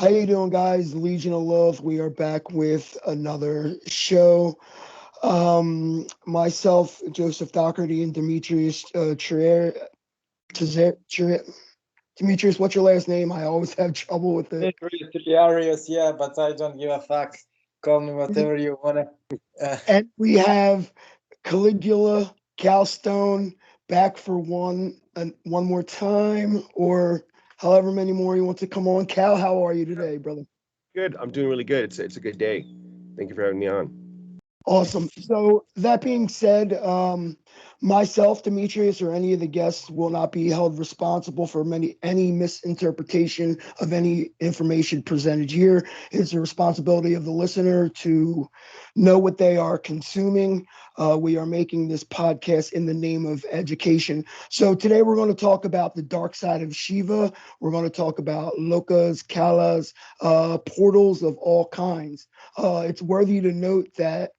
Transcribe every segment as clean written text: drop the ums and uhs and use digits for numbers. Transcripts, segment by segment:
How you doing, guys? Legion of Love. We are back with another show. Myself, Joseph Doherty, and Demetrius Demetrius, what's your last name? I always have trouble with it. Hilarious, yeah, but I don't give a fuck. Call me whatever you wanna. And we have Caligula, Calstone, back for one more time, or however many more you want to come on. Cal, how are you today, brother? Good. I'm doing really good. It's a good day. Thank you for having me on. Awesome. So that being said, myself, Demetrius, or any of the guests will not be held responsible for any misinterpretation of any information presented here. It's the responsibility of the listener to know what they are consuming. We are making this podcast in the name of education. So today we're going to talk about the dark side of Shiva. We're going to talk about lokas, kalas, portals of all kinds. It's worthy to note that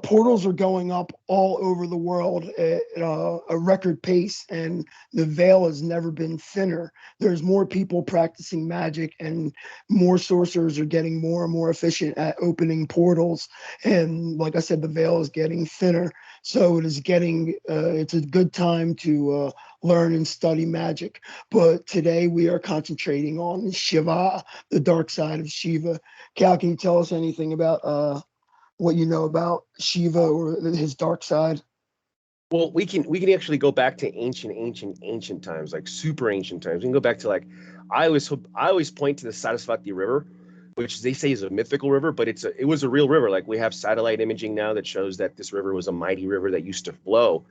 portals are going up all over the world at a record pace, and the veil has never been thinner. There's more people practicing magic, and more sorcerers are getting more and more efficient at opening portals. And like I said, the veil is getting thinner. So it's a good time to learn and study magic. But today we are concentrating on Shiva, the dark side of Shiva. Cal, can you tell us anything about what you know about Shiva or his dark side? Well, we can actually go back to ancient times, like super ancient times. We can go back to like I always point to the Sarasvati River, which they say is a mythical river, but it was a real river. Like we have satellite imaging now that shows that this river was a mighty river that used to flow,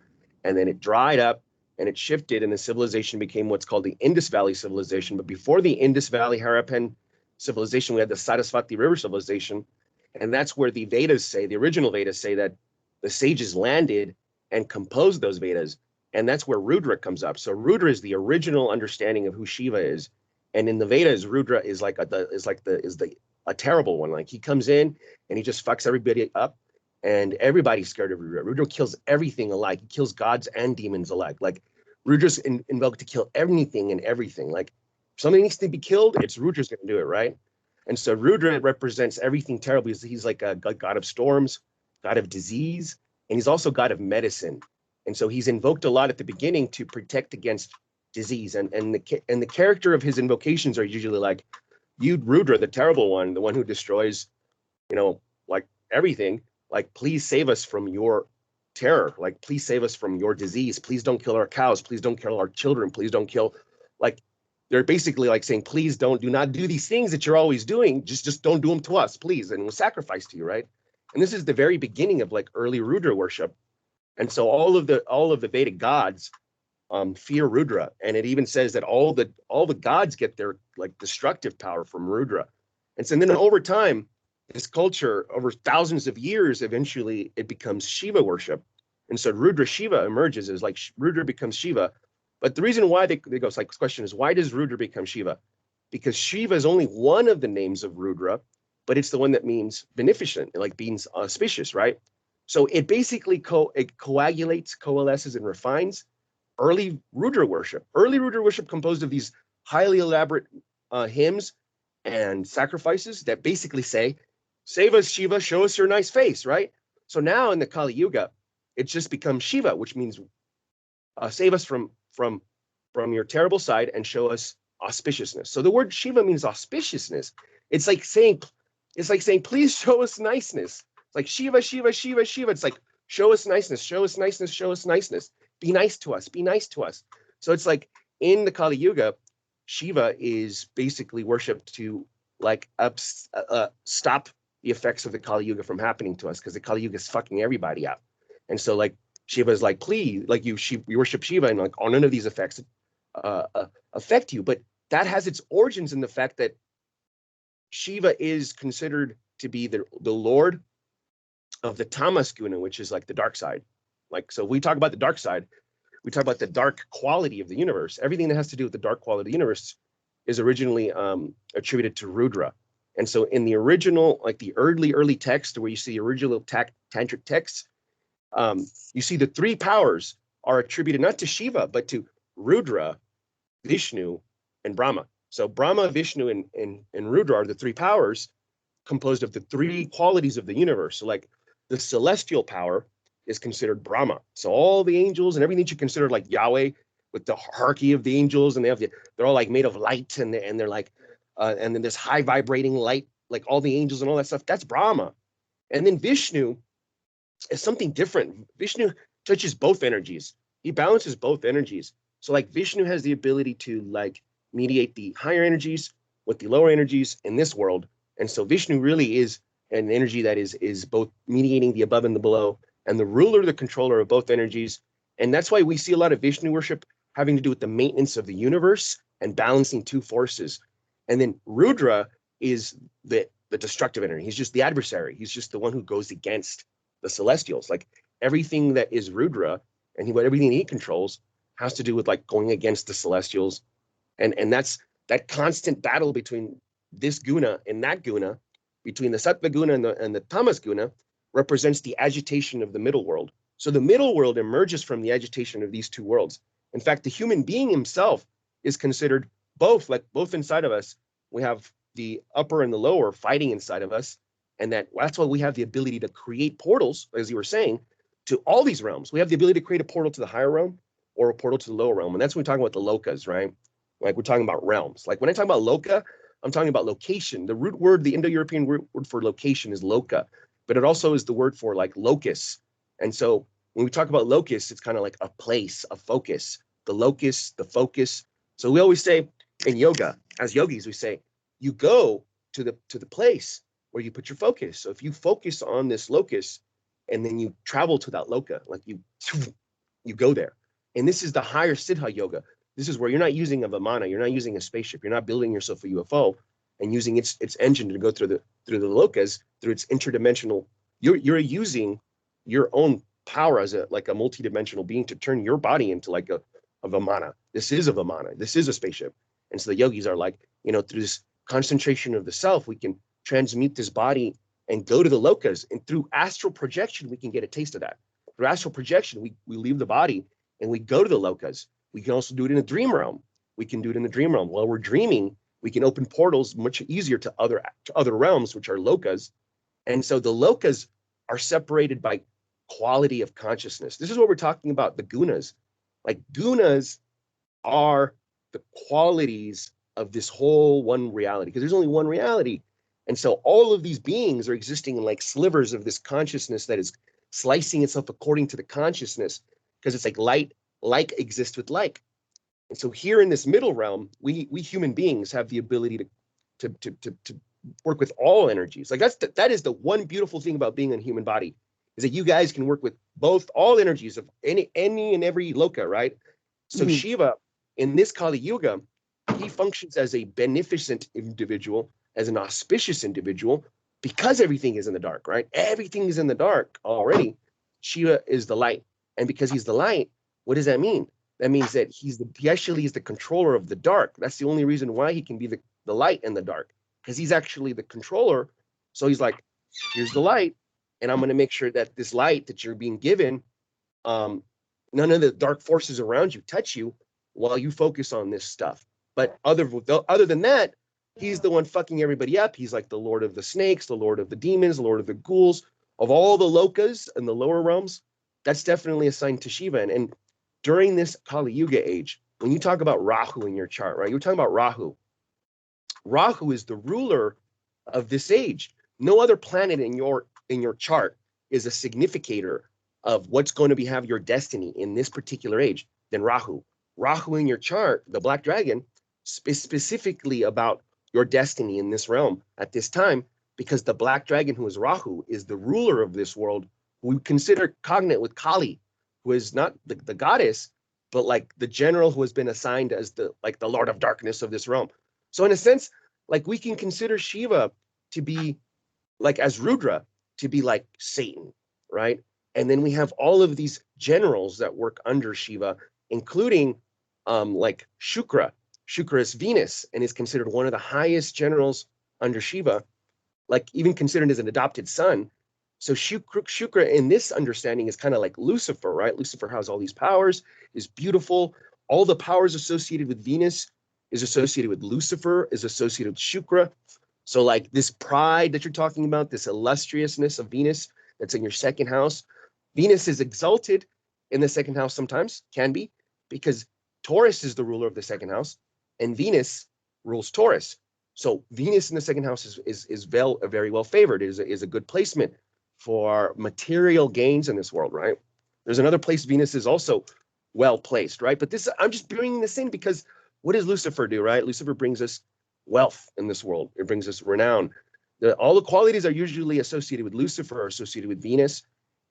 and then it dried up and it shifted, and the civilization became what's called the Indus Valley civilization. But before the Indus Valley Harappan civilization, we had the Sarasvati River civilization. And that's where the original Vedas say that the sages landed and composed those Vedas. And that's where Rudra comes up. So Rudra is the original understanding of who Shiva is. And in the Vedas, Rudra is a terrible one. Like he comes in and he just fucks everybody up, and everybody's scared of Rudra. Rudra kills everything alike. He kills gods and demons alike. Like Rudra's invoked to kill anything and everything. Like if something needs to be killed, it's Rudra's going to do it, right? And so Rudra represents everything terrible. He's like a god of storms, god of disease, and he's also god of medicine. And so he's invoked a lot at the beginning to protect against disease. And the character of his invocations are usually like, you Rudra, the terrible one, the one who destroys, like everything. Like, please save us from your terror. Like, please save us from your disease. Please don't kill our cows. Please don't kill our children. Please don't kill, like. They're basically like saying, please do not do these things that you're always doing. Just don't do them to us, please. And we'll sacrifice to you, right? And this is the very beginning of like early Rudra worship. And so all of the Vedic gods fear Rudra. And it even says that all the gods get their like destructive power from Rudra. And so then over time, this culture over thousands of years, eventually it becomes Shiva worship. And so Rudra Shiva emerges as like Rudra becomes Shiva. But the reason why they go, it's like this question is, why does Rudra become Shiva? Because Shiva is only one of the names of Rudra, but it's the one that means beneficent, like means auspicious, right? So it basically coagulates, coalesces, and refines early Rudra worship. Early Rudra worship composed of these highly elaborate hymns and sacrifices that basically say, save us, Shiva, show us your nice face, right? So now in the Kali Yuga, it's just become Shiva, which means save us from your terrible side and show us auspiciousness. So the word Shiva means auspiciousness. It's like saying, please show us niceness. It's like Shiva, Shiva, Shiva, Shiva. It's like, show us niceness, show us niceness, show us niceness. Be nice to us, be nice to us. So it's like in the Kali Yuga, Shiva is basically worshipped to like stop the effects of the Kali Yuga from happening to us, because the Kali Yuga is fucking everybody up. And so like Shiva is like, please, like you worship Shiva, and like, none of these effects affect you. But that has its origins in the fact that Shiva is considered to be the lord of the tamas guna, which is like the dark side. Like, so we talk about the dark side, we talk about the dark quality of the universe. Everything that has to do with the dark quality of the universe is originally attributed to Rudra. And so in the original, like the early text, where you see the original tantric texts, you see the three powers are attributed not to Shiva, but to Rudra, Vishnu, and Brahma. So Brahma, Vishnu, and Rudra are the three powers composed of the three qualities of the universe. So like the celestial power is considered Brahma. So all the angels and everything that you consider like Yahweh with the hierarchy of the angels, and they're all like made of light, and they're like, and then this high vibrating light, like all the angels and all that stuff. That's Brahma. And then Vishnu is something different. Vishnu touches both energies. He balances both energies. So like Vishnu has the ability to like mediate the higher energies with the lower energies in this world. And so Vishnu really is an energy that is both mediating the above and the below, and the ruler, the controller of both energies. And that's why we see a lot of Vishnu worship having to do with the maintenance of the universe and balancing two forces. And then Rudra is the destructive energy. He's just the adversary. He's just the one who goes against the celestials. Like everything that is Rudra and everything he controls has to do with like going against the celestials. And that's that constant battle between this guna and that guna, between the sattva guna and the tamas guna, represents the agitation of the middle world. So the middle world emerges from the agitation of these two worlds. In fact, the human being himself is considered both, like both inside of us. We have the upper and the lower fighting inside of us. And that's why we have the ability to create portals, as you were saying, to all these realms. We have the ability to create a portal to the higher realm or a portal to the lower realm. And that's when we're talking about the lokas, right? Like we're talking about realms. Like when I talk about loka, I'm talking about location. The root word, the Indo-European word for location is loka, but it also is the word for like locus. And so when we talk about locus, it's kind of like a place, a focus, the locus, the focus. So we always say in yoga, as yogis, we say, you go to the place where you put your focus. So if you focus on this locus and then you travel to that loka, like you go there. And this is the higher Siddha yoga. This is where you're not using a Vimana, you're not using a spaceship, you're not building yourself a UFO and using its engine to go through the lokas, through its interdimensional. You're using your own power as a multidimensional being to turn your body into like a Vimana. This is a Vimana. This is a spaceship. And so the yogis are like, through this concentration of the self, we can transmute this body and go to the lokas. And through astral projection, we can get a taste of that. Through astral projection, we leave the body and we go to the lokas. We can also do it in the dream realm. We can do it in the dream realm. While we're dreaming, we can open portals much easier to other realms, which are lokas. And so the lokas are separated by quality of consciousness. This is what we're talking about, the gunas. Like gunas are the qualities of this whole one reality, because there's only one reality. And so all of these beings are existing in like slivers of this consciousness that is slicing itself according to the consciousness, because it's like exists with like. And so here in this middle realm, we human beings have the ability to work with all energies. Like that is the one beautiful thing about being in a human body, is that you guys can work with all energies of any and every loka, right? So Shiva in this Kali Yuga, he functions as a beneficent individual, as an auspicious individual, because everything is in the dark, right? Everything is in the dark already. Shiva is the light. And because he's the light, what does that mean? That means that he actually is the controller of the dark. That's the only reason why he can be the light in the dark, because he's actually the controller. So he's like, here's the light, and I'm going to make sure that this light that you're being given, none of the dark forces around you touch you while you focus on this stuff. But other than that, he's the one fucking everybody up. He's like the lord of the snakes, the lord of the demons, the lord of the ghouls, of all the lokas and the lower realms. That's definitely assigned to Shiva. And during this Kali Yuga age, when you talk about Rahu in your chart, right? You're talking about Rahu. Rahu is the ruler of this age. No other planet in your chart is a significator of what's going to have your destiny in this particular age than Rahu. Rahu in your chart, the black dragon, specifically about your destiny in this realm at this time, because the black dragon, who is Rahu, is the ruler of this world, who we consider cognate with Kali, who is not the goddess, but like the general who has been assigned as the lord of darkness of this realm. So in a sense, like we can consider Shiva to be like, as Rudra, to be like Satan, right? And then we have all of these generals that work under Shiva, including like Shukra. Shukra is Venus and is considered one of the highest generals under Shiva, like even considered as an adopted son. So Shukra in this understanding is kind of like Lucifer, right? Lucifer has all these powers, is beautiful. All the powers associated with Venus is associated with Lucifer, is associated with Shukra. So like this pride that you're talking about, this illustriousness of Venus that's in your second house, Venus is exalted in the second house sometimes, can be, because Taurus is the ruler of the second house, and Venus rules Taurus. So Venus in the second house is very well favored, is a good placement for material gains in this world, right? There's another place Venus is also well placed, right? But this, I'm just bringing this in because what does Lucifer do, right? Lucifer brings us wealth in this world. It brings us renown. All the qualities are usually associated with Lucifer, are associated with Venus,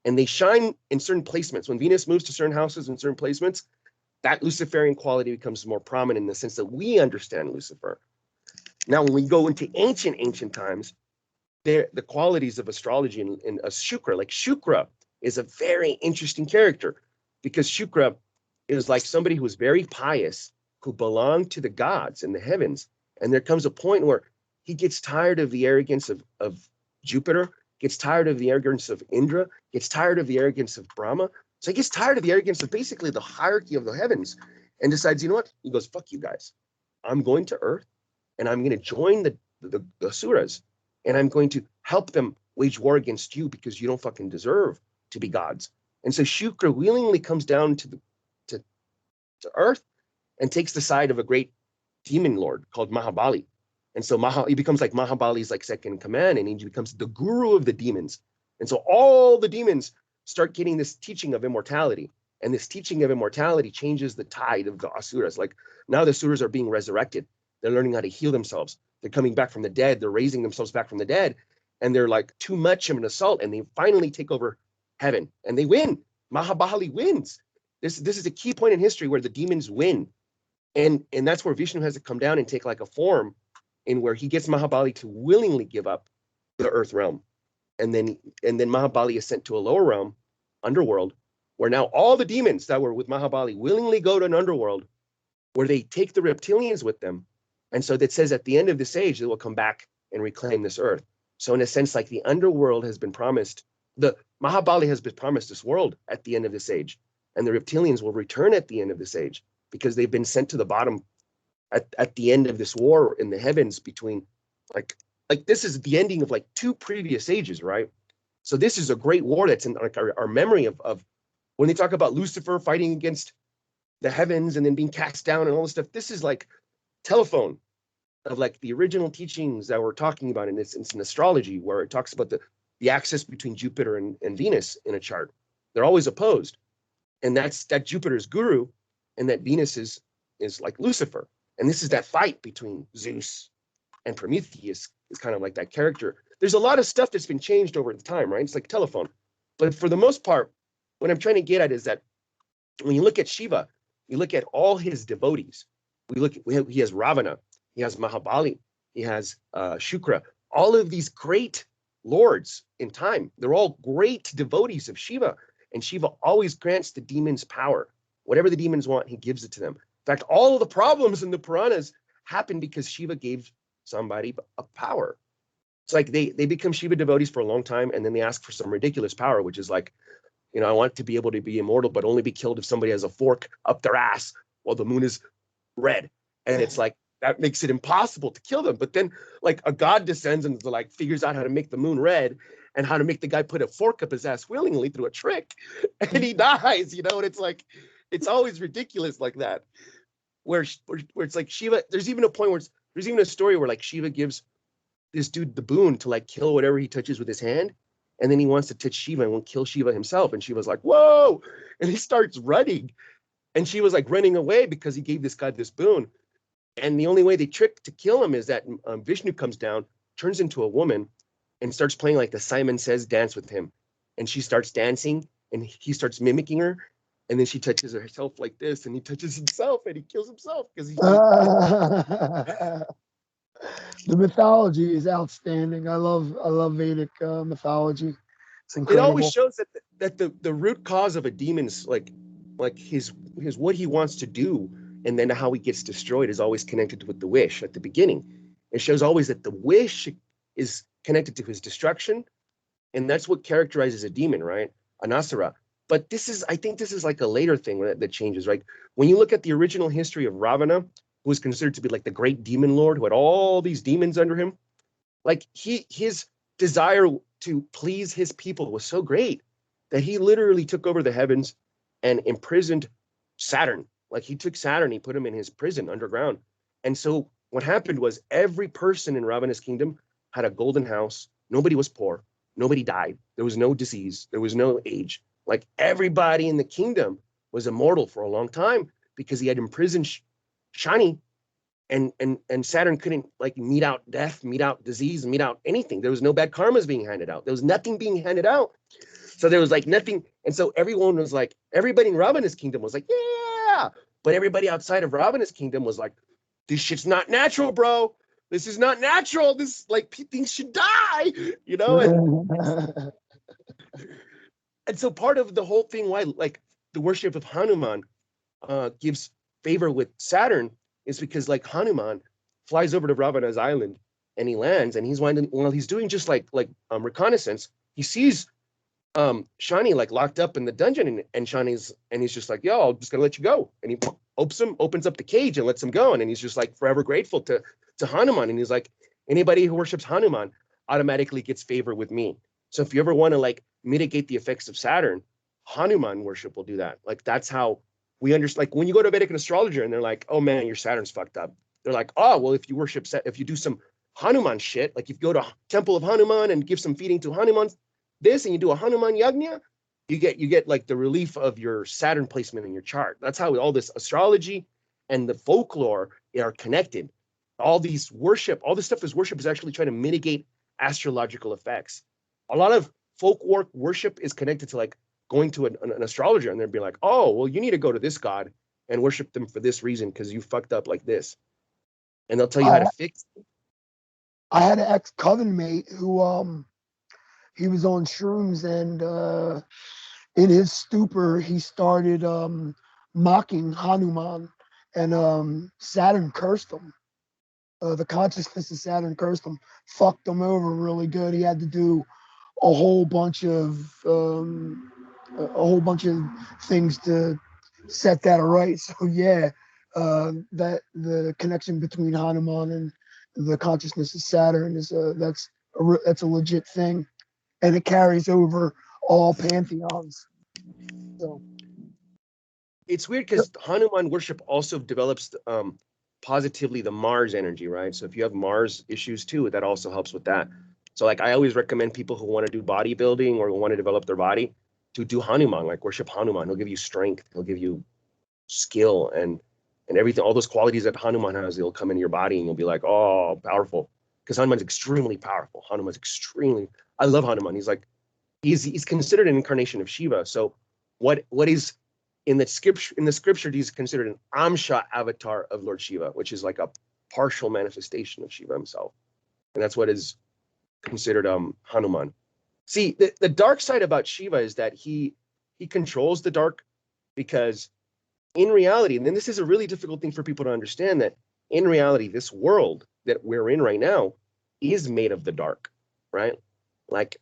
and they shine in certain placements. When Venus moves to certain houses in certain placements, that Luciferian quality becomes more prominent in the sense that we understand Lucifer. Now, when we go into ancient times, the qualities of astrology and a Shukra, like Shukra is a very interesting character because Shukra is like somebody who is very pious, who belonged to the gods in the heavens. And there comes a point where he gets tired of the arrogance of Jupiter, gets tired of the arrogance of Indra, gets tired of the arrogance of Brahma. So he gets tired of the arrogance of basically the hierarchy of the heavens and decides, you know what? He goes, fuck you guys. I'm going to Earth and I'm going to join the Asuras and I'm going to help them wage war against you because you don't fucking deserve to be gods. And so Shukra willingly comes down to Earth and takes the side of a great demon lord called Mahabali. And so he becomes like Mahabali's like second in command, and he becomes the guru of the demons. And so all the demons start getting this teaching of immortality. And this teaching of immortality changes the tide of the Asuras. Like now the Asuras are being resurrected. They're learning how to heal themselves. They're coming back from the dead. They're raising themselves back from the dead. And they're like too much of an assault. And they finally take over heaven. And they win. Mahabali wins. This is a key point in history where the demons win. And that's where Vishnu has to come down and take like a form in where he gets Mahabali to willingly give up the earth realm. And then Mahabali is sent to a lower realm, underworld, where now all the demons that were with Mahabali willingly go to an underworld where they take the reptilians with them. And so that says at the end of this age, they will come back and reclaim this earth. So in a sense, like the underworld has been promised, the Mahabali has been promised this world at the end of this age. And the reptilians will return at the end of this age because they've been sent to the bottom at the end of this war in the heavens between like this is the ending of like two previous ages, right? So this is a great war that's in like our memory of when they talk about Lucifer fighting against the heavens and then being cast down and all this stuff. This is like telephone of like the original teachings that we're talking about, and it's an astrology where it talks about the axis between Jupiter and Venus in a chart. They're always opposed, and that Jupiter's guru, and that Venus is like Lucifer. And this is that fight between Zeus and Prometheus is kind of like that character. There's a lot of stuff that's been changed over the time, right? It's like telephone. But for the most part, what I'm trying to get at is that when you look at Shiva, you look at all his devotees. He has Ravana, he has Mahabali, he has Shukra, all of these great lords in time. They're all great devotees of Shiva. And Shiva always grants the demons power. Whatever the demons want, he gives it to them. In fact, all of the problems in the Puranas happen because Shiva gave somebody a power. It's like they become Shiva devotees for a long time, and then they ask for some ridiculous power, which is like, you know, I want to be able to be immortal, but only be killed if somebody has a fork up their ass while the moon is red. And it's like, that makes it impossible to kill them. But then like a god descends and like figures out how to make the moon red and how to make the guy put a fork up his ass willingly through a trick. And he dies, you know, and it's like, it's always ridiculous like that. Where it's like Shiva, there's even a point where there's even a story where like Shiva gives this dude the boon to like kill whatever he touches with his hand. And then he wants to touch Shiva and won't kill Shiva himself. And Shiva's like, whoa. And he starts running. And Shiva's like running away because he gave this guy this boon. And the only way they trick to kill him is that Vishnu comes down, turns into a woman, and starts playing like the Simon Says dance with him. And she starts dancing and he starts mimicking her. And then she touches herself like this, and he touches himself, and he kills himself because he's. The mythology is outstanding. I love Vedic mythology. It's incredible. It always shows that the root cause of a demon's like his what he wants to do, and then how he gets destroyed is always connected with the wish at the beginning. It shows always that the wish is connected to his destruction, and that's what characterizes a demon, right? An asura. But I think this is like a later thing that changes, right? When you look at the original history of Ravana, who was considered to be like the great demon lord, who had all these demons under him, like his desire to please his people was so great that he literally took over the heavens and imprisoned Saturn. Like he took Saturn, he put him in his prison underground. And so what happened was every person in Ravana's kingdom had a golden house. Nobody was poor. Nobody died. There was no disease. There was no age. Like everybody in the kingdom was immortal for a long time because he had imprisoned Shani, and Saturn couldn't like mete out death, mete out disease, mete out anything. There was no bad karmas being handed out. There was nothing being handed out. So there was like nothing. And so everyone was like, everybody in Ravana's kingdom was like, yeah. But everybody outside of Ravana's kingdom was like, this shit's not natural, bro. This is not natural. This like things should die, you know? And so part of the whole thing why like the worship of Hanuman gives favor with Saturn is because like Hanuman flies over to Ravana's island and he lands, and while he's doing just like reconnaissance, he sees Shani like locked up in the dungeon, and he's just like, yo, I'm just gonna let you go. And he opens up the cage and lets him go. And then he's just like forever grateful to Hanuman. And he's like, anybody who worships Hanuman automatically gets favor with me. So if you ever want to like mitigate the effects of Saturn, Hanuman worship will do that. Like that's how we understand. Like when you go to a Vedic astrologer and they're like, oh man, your Saturn's fucked up. They're like, oh, well, if you do some Hanuman shit, like if you go to Temple of Hanuman and give some feeding to Hanuman, this, and you do a Hanuman yagna, you get like the relief of your Saturn placement in your chart. That's how all this astrology and the folklore are connected. All this stuff is worship is actually trying to mitigate astrological effects. A lot of folk worship is connected to like going to an astrologer, and they'd be like, oh, well, you need to go to this god and worship them for this reason because you fucked up like this. And they'll tell you how to fix it. I had an ex-coven mate who he was on shrooms, and in his stupor he started mocking Hanuman, and Saturn cursed him. The consciousness of Saturn cursed him, fucked him over really good. He had to do a whole bunch of things to set that right. So yeah, that the connection between Hanuman and the consciousness of Saturn is that's a legit thing, and it carries over all pantheons. So it's weird because Hanuman worship also develops positively the Mars energy, right? So if you have Mars issues too, that also helps with that. So like I always recommend people who want to do bodybuilding or want to develop their body to do Hanuman, like worship Hanuman. He'll give you strength, he'll give you skill and everything, all those qualities that Hanuman has, they'll come into your body and you'll be like, oh, powerful. Because Hanuman's extremely powerful. I love Hanuman. He's considered an incarnation of Shiva. So what is in the scripture, he's considered an Amsha avatar of Lord Shiva, which is like a partial manifestation of Shiva himself. And that's what is considered Hanuman. See, the dark side about Shiva is that he controls the dark, because in reality, and then this is a really difficult thing for people to understand, that in reality, this world that we're in right now is made of the dark, right? Like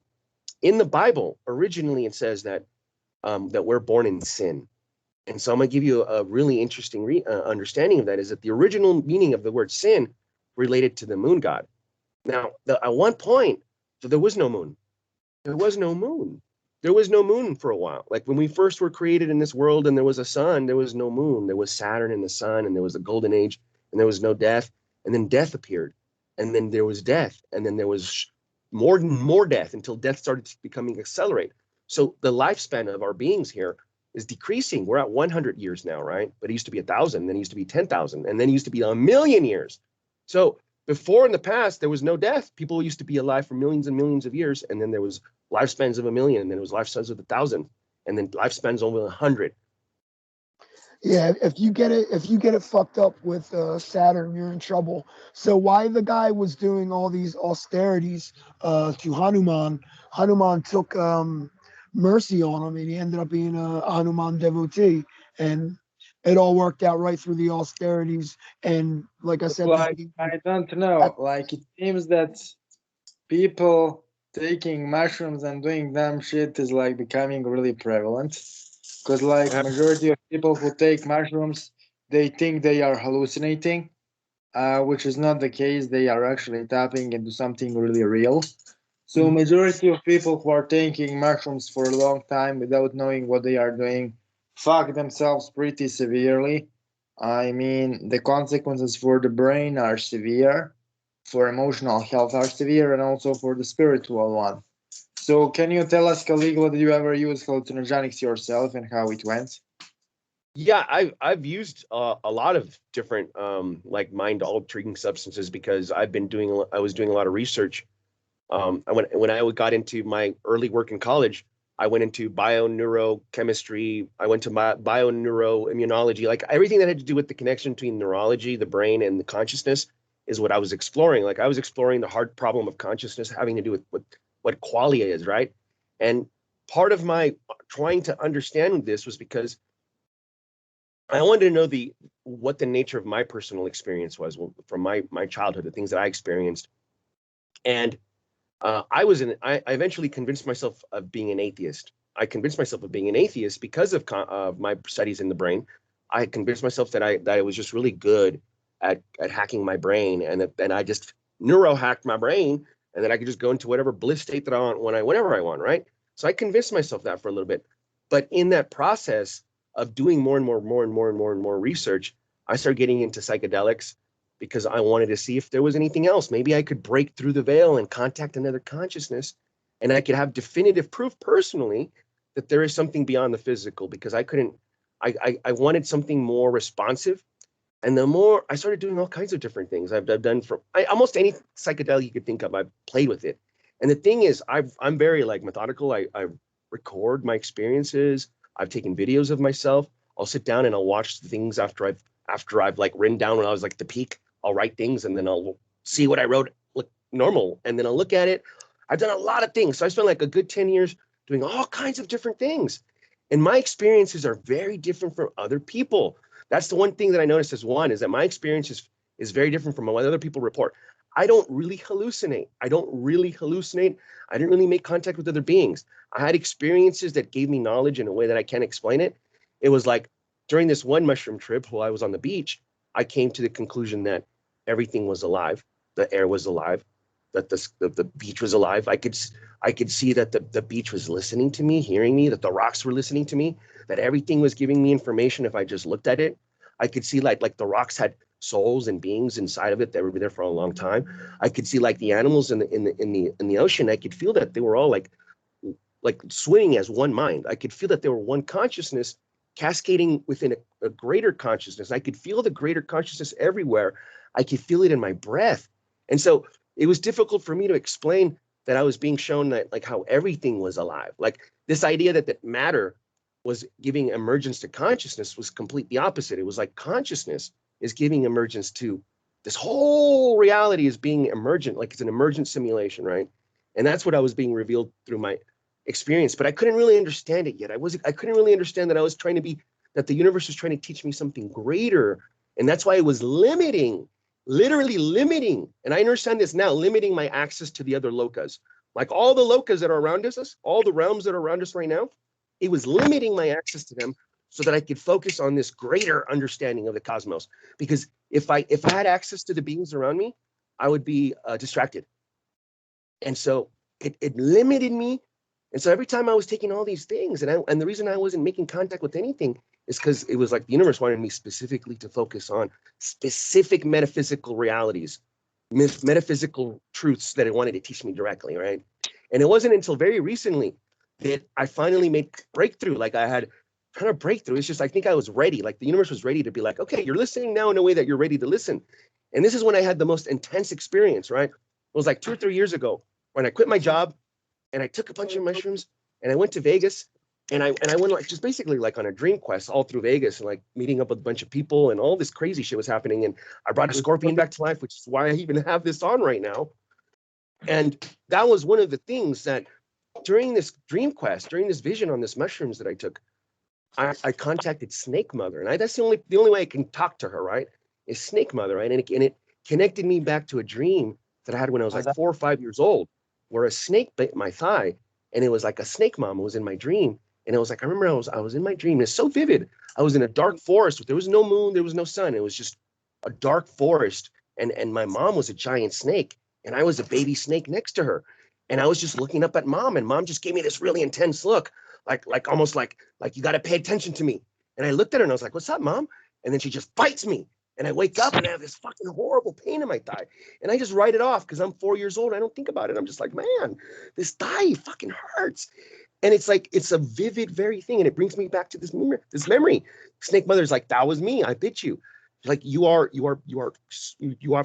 in the Bible, originally it says that that we're born in sin. And so I'm going to give you a really interesting understanding of that, is that the original meaning of the word sin related to the moon god. Now, at one point, there was no moon. There was no moon. There was no moon for a while. Like when we first were created in this world and there was a sun, there was no moon. There was Saturn and the sun, and there was a golden age, and there was no death. And then death appeared. And then there was death. And then there was more death until death started becoming accelerate. So the lifespan of our beings here is decreasing. We're at 100 years now, right? But it used to be 1,000, then it used to be 10,000, and then it used to be 1,000,000 years. So before, in the past, there was no death. People used to be alive for millions and millions of years, and then there was lifespans of 1,000,000, and then it was lifespans of 1,000, and then lifespans over 100. yeah, if you get it fucked up with Saturn, you're in trouble. So why the guy was doing all these austerities to Hanuman took mercy on him, and he ended up being a Hanuman devotee, and it all worked out right through the austerities. And like I said, Like, I don't know. Like it seems that people taking mushrooms and doing dumb shit is like becoming really prevalent. Because like majority of people who take mushrooms they think they are hallucinating, which is not the case. They are actually tapping into something really real. So majority of people who are taking mushrooms for a long time without knowing what they are doing fuck themselves pretty severely. I mean, the consequences for the brain are severe, for emotional health are severe, and also for the spiritual one. So can you tell us, Caligula, did you ever use hallucinogenics yourself and how it went? Yeah, I've used a lot of different like mind altering substances because I was doing a lot of research. When I got into my early work in college, I went into bioneurochemistry. I went to bioneuroimmunology, like everything that had to do with the connection between neurology, the brain, and the consciousness is what I was exploring. Like I was exploring the hard problem of consciousness having to do with what qualia is, right? And part of my trying to understand this was because I wanted to know what the nature of my personal experience was from my childhood, the things that I experienced, and I eventually convinced myself of being an atheist. I convinced myself of being an atheist because of my studies in the brain. I convinced myself that I was just really good at hacking my brain, and I just neuro hacked my brain, and then I could just go into whatever bliss state that I want whenever I want, right? So I convinced myself that for a little bit, but in that process of doing more research, I started getting into psychedelics because I wanted to see if there was anything else. Maybe I could break through the veil and contact another consciousness, and I could have definitive proof personally that there is something beyond the physical. Because I couldn't, I wanted something more responsive. And the more I started doing all kinds of different things, I've done from almost any psychedelic you could think of, I've played with it. And the thing is, I'm very like methodical. I record my experiences. I've taken videos of myself. I'll sit down and I'll watch the things after I've like written down when I was like the peak. I'll write things and then I'll see what I wrote look normal, and then I'll look at it. I've done a lot of things. So I spent like a good 10 years doing all kinds of different things. And my experiences are very different from other people. That's the one thing that I noticed is that my experience is very different from what other people report. I don't really hallucinate. I didn't really make contact with other beings. I had experiences that gave me knowledge in a way that I can't explain it. It was like during this one mushroom trip while I was on the beach, I came to the conclusion that everything was alive. The air was alive, that the beach was alive. I could see that the beach was listening to me, hearing me, that the rocks were listening to me, that everything was giving me information if I just looked at it. I could see like the rocks had souls and beings inside of it that were there for a long time. I could see like the animals in the ocean. I could feel that they were all like swimming as one mind. I could feel that they were one consciousness cascading within a greater consciousness. I could feel the greater consciousness everywhere. I could feel it in my breath. And so it was difficult for me to explain that I was being shown that like how everything was alive. Like this idea that matter was giving emergence to consciousness was completely opposite. It was like consciousness is giving emergence to this whole reality is being emergent, like it's an emergent simulation, right? And that's what I was being revealed through my experience, but I couldn't really understand it yet. I couldn't really understand that I was trying to be, that the universe was trying to teach me something greater. And that's why it was limiting, literally limiting. And I understand this now, limiting my access to the other lokas. Like all the lokas that are around us, all the realms that are around us right now, it was limiting my access to them so that I could focus on this greater understanding of the cosmos. Because if I had access to the beings around me, I would be distracted. And so it limited me. And so every time I was taking all these things, and the reason I wasn't making contact with anything is because it was like the universe wanted me specifically to focus on specific metaphysical realities, metaphysical truths that it wanted to teach me directly, right? And it wasn't until very recently that I finally made breakthrough. Like I had kind of breakthrough. It's just I think I was ready. Like the universe was ready to be like, okay, you're listening now in a way that you're ready to listen. And this is when I had the most intense experience, right? It was like 2 or 3 years ago when I quit my job and I took a bunch of mushrooms and I went to Vegas and I went like just basically like on a dream quest all through Vegas and like meeting up with a bunch of people and all this crazy shit was happening. And I brought a scorpion back to life, which is why I even have this on right now. And that was one of the things that during this dream quest, during this vision on this mushrooms that I took, I contacted Snake Mother. And that's the only way I can talk to her, right? Is Snake Mother, right? And it connected me back to a dream that I had when I was like 4 or 5 years old, where a snake bit my thigh, and it was like a snake mom was in my dream, And I was like, I remember I was in my dream. It's so vivid. I was in a dark forest. There was no moon. There was no sun. It was just a dark forest. And my mom was a giant snake. And I was a baby snake next to her. And I was just looking up at mom. And mom just gave me this really intense look, like almost like you got to pay attention to me. And I looked at her and I was like, what's up, mom? And then she just bites me. And I wake up and I have this fucking horrible pain in my thigh. And I just write it off because I'm 4 years old. I don't think about it. I'm just like, man, this thigh fucking hurts. And it's like, it's a vivid, very thing. And it brings me back to this memory. Snake mother's like, that was me. I bit you. Like you are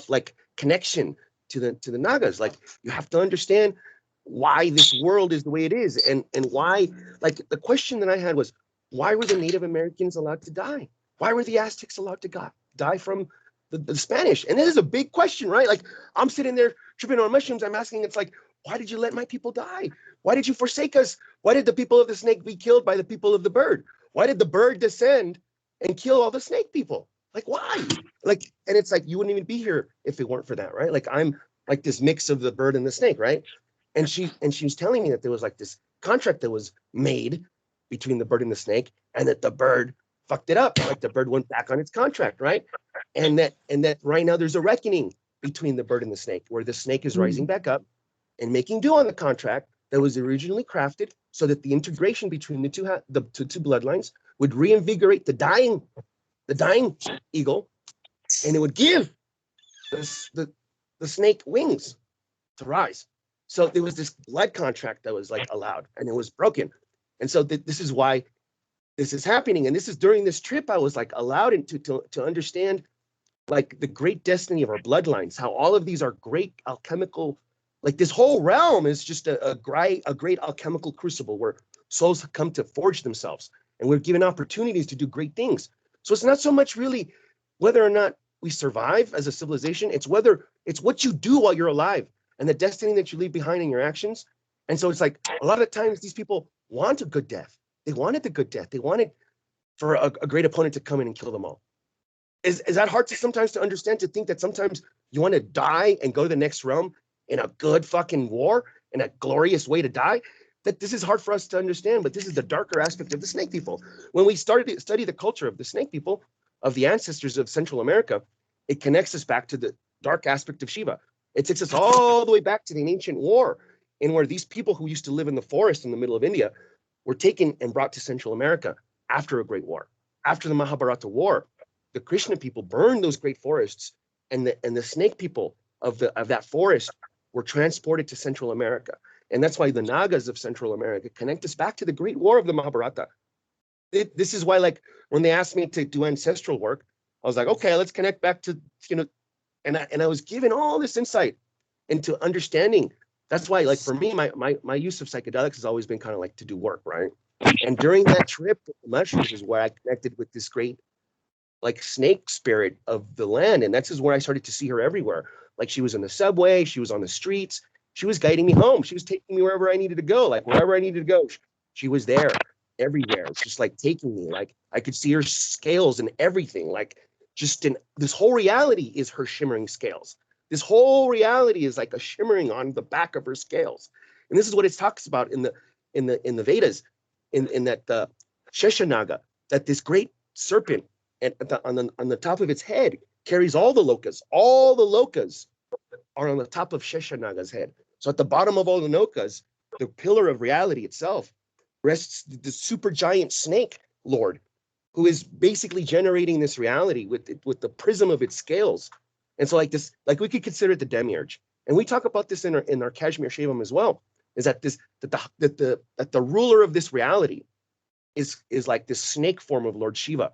like connection to the Nagas. Like you have to understand why this world is the way it is. And why, like the question that I had was, why were the Native Americans allowed to die? Why were the Aztecs allowed to die from the Spanish? And this is a big question, right? Like I'm sitting there tripping on mushrooms. I'm asking, it's like, why did you let my people die? Why did you forsake us? Why did the people of the snake be killed by the people of the bird? Why did the bird descend and kill all the snake people? Like, why? Like, and it's like, you wouldn't even be here if it weren't for that, right? Like I'm like this mix of the bird and the snake, right? And she was telling me that there was like this contract that was made between the bird and the snake, and that the bird fucked it up. Like the bird went back on its contract, right? And that right now there's a reckoning between the bird and the snake, where the snake is rising back up and making do on the contract that was originally crafted, so that the integration between the two bloodlines would reinvigorate the dying eagle, and it would give the snake wings to rise. So there was this blood contract that was like allowed, and it was broken. And so this is why this is happening. And this is during this trip, I was like allowed to understand like the great destiny of our bloodlines, how all of these are great alchemical, like this whole realm is just a great alchemical crucible where souls come to forge themselves, and we're given opportunities to do great things. So it's not so much really whether or not we survive as a civilization, it's what you do while you're alive and the destiny that you leave behind in your actions. And so it's like a lot of times these people want a good death. They wanted the good death. They wanted for a great opponent to come in and kill them all. Is that hard to sometimes to understand, to think that sometimes you want to die and go to the next realm in a good fucking war, in a glorious way to die? That this is hard for us to understand, but this is the darker aspect of the snake people. When we started to study the culture of the snake people, of the ancestors of Central America, it connects us back to the dark aspect of Shiva. It takes us all the way back to the ancient war, in where these people who used to live in the forest in the middle of India were taken and brought to Central America after a great war. After the Mahabharata war, the Krishna people burned those great forests, and the snake people of that forest were transported to Central America. And that's why the Nagas of Central America connect us back to the great war of the Mahabharata. This is why, like, when they asked me to do ancestral work, I was like, okay, let's connect back to, and I was given all this insight into understanding. That's why, like, for me, my use of psychedelics has always been kind of like to do work, right? And during that trip, mushrooms is where I connected with this great, like, snake spirit of the land. And that's just where I started to see her everywhere. Like, she was in the subway, she was on the streets, she was guiding me home, she was taking me wherever I needed to go, like wherever I needed to go. She was there everywhere, just like taking me. Like I could see her scales and everything. Like just in this whole reality is her shimmering scales. This whole reality is like a shimmering on the back of her scales. And this is what it talks about in the Vedas, in that the Sheshanaga, that this great serpent on the top of its head carries all the lokas. All the lokas are on the top of Sheshanaga's head. So at the bottom of all the lokas, the pillar of reality itself, rests the super giant snake lord, who is basically generating this reality with the prism of its scales. And so like this, like we could consider it the demiurge. And we talk about this in our Kashmir Shivam as well, is that the ruler of this reality is like this snake form of Lord Shiva,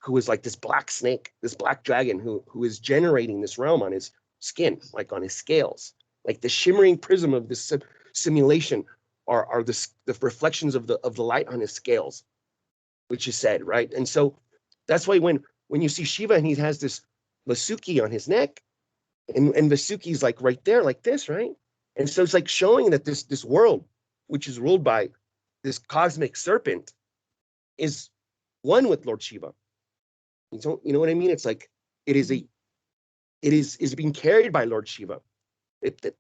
who is like this black snake, this black dragon who is generating this realm on his skin, like on his scales. Like the shimmering prism of this simulation are the reflections of the light on his scales, which is said, right? And so that's why when you see Shiva and he has this Vasuki on his neck, and Vasuki's like right there, like this, right? And so it's like showing that this world, which is ruled by this cosmic serpent, is one with Lord Shiva. You know what I mean? It's like it is being carried by Lord Shiva.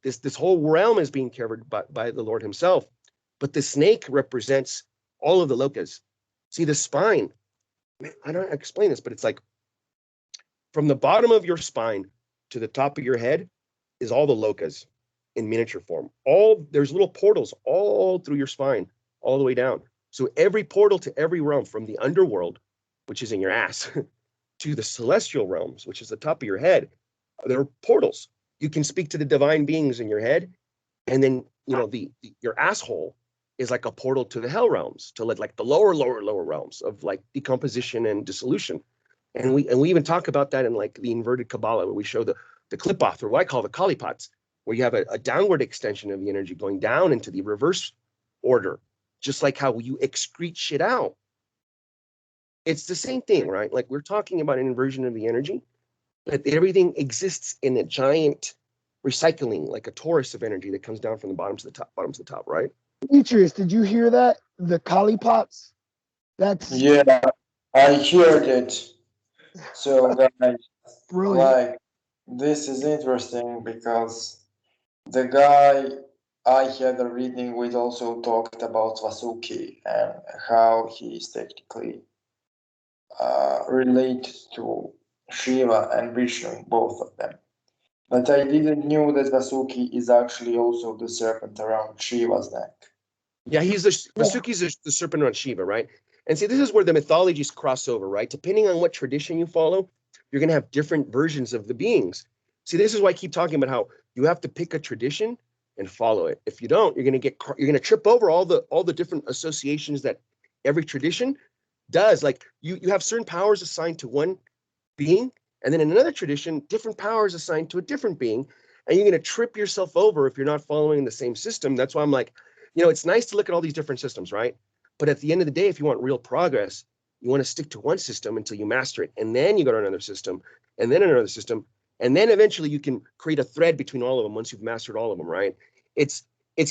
This whole realm is being carried by the Lord himself. But the snake represents all of the lokas. See the spine. Man, I don't explain this, but it's like from the bottom of your spine to the top of your head is all the lokas in miniature form. There's little portals all through your spine, all the way down. So every portal to every realm, from the underworld, which is in your ass, to the celestial realms, which is the top of your head, there are portals. You can speak to the divine beings in your head, and then your asshole is like a portal to the hell realms, to like the lower realms of like decomposition and dissolution. And we even talk about that in like the inverted Kabbalah, where we show the clip off, or what I call the Kalipots, where you have a downward extension of the energy going down into the reverse order, just like how you excrete shit out. It's the same thing, right? Like we're talking about an inversion of the energy, but everything exists in a giant recycling, like a torus of energy that comes down from the bottom to the top, right? Demetrius, did you hear that? The Kali pots? That's Yeah, I heard it. So guys, brilliant. like this is interesting because the guy I had a reading with also talked about Vasuki and how he is technically related to Shiva and Vishnu, both of them. But I didn't know that Vasuki is actually also the serpent around Shiva's neck. Yeah, Vasuki's the serpent around Shiva, right? And see, this is where the mythologies cross over, right? Depending on what tradition you follow, you're going to have different versions of the beings. See, this is why I keep talking about how you have to pick a tradition and follow it. If you don't, you're going to trip over all the different associations that every tradition does. Like you have certain powers assigned to one being, and then in another tradition, different powers assigned to a different being, and you're going to trip yourself over if you're not following the same system. That's why I'm like, it's nice to look at all these different systems, right? But at the end of the day, if you want real progress, you want to stick to one system until you master it, and then you go to another system, and then another system, and then eventually you can create a thread between all of them once you've mastered all of them, right? It's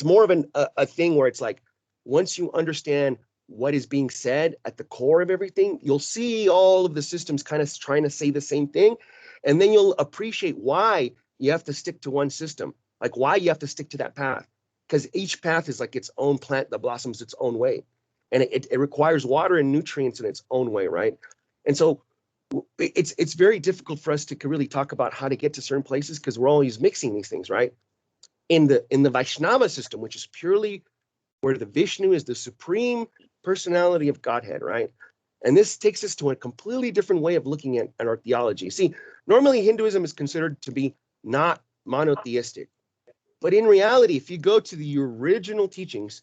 more of a thing where it's like, once you understand what is being said at the core of everything, you'll see all of the systems kind of trying to say the same thing, and then you'll appreciate why you have to stick to one system, like why you have to stick to that path, because each path is like its own plant that blossoms its own way, and it requires water and nutrients in its own way, right? And so it's very difficult for us to really talk about how to get to certain places because we're always mixing these things, right? In the Vaishnava system, which is purely where the Vishnu is the supreme personality of Godhead, right? And this takes us to a completely different way of looking at our theology. See, normally Hinduism is considered to be not monotheistic. But in reality, if you go to the original teachings,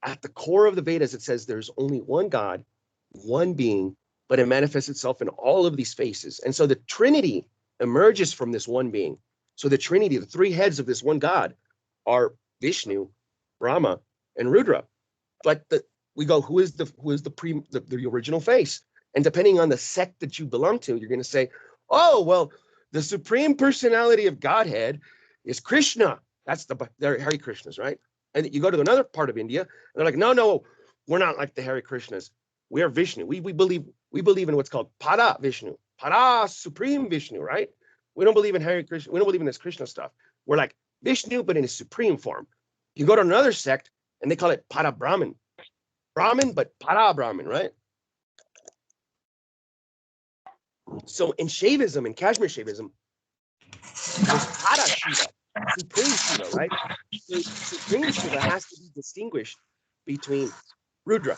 at the core of the Vedas, it says there's only one God, one being, but it manifests itself in all of these faces. And so the Trinity emerges from this one being. So the Trinity, the three heads of this one God, are Vishnu, Brahma, and Rudra. But we go, who is the original face? And depending on the sect that you belong to, you're going to say, oh, well, the supreme personality of Godhead is Krishna. That's they're Hare Krishnas, right? And you go to another part of India, and they're like, no, we're not like the Hare Krishnas. We are Vishnu. We believe in what's called Para Vishnu, Para Supreme Vishnu, right? We don't believe in Hare Krishna. We don't believe in this Krishna stuff. We're like Vishnu, but in his supreme form. You go to another sect, and they call it Para Brahman. Brahman, but Para Brahman, right? So in Shaivism, in Kashmir Shaivism, there's Para Shiva, Supreme Shiva, right? So Supreme Shiva has to be distinguished between Rudra.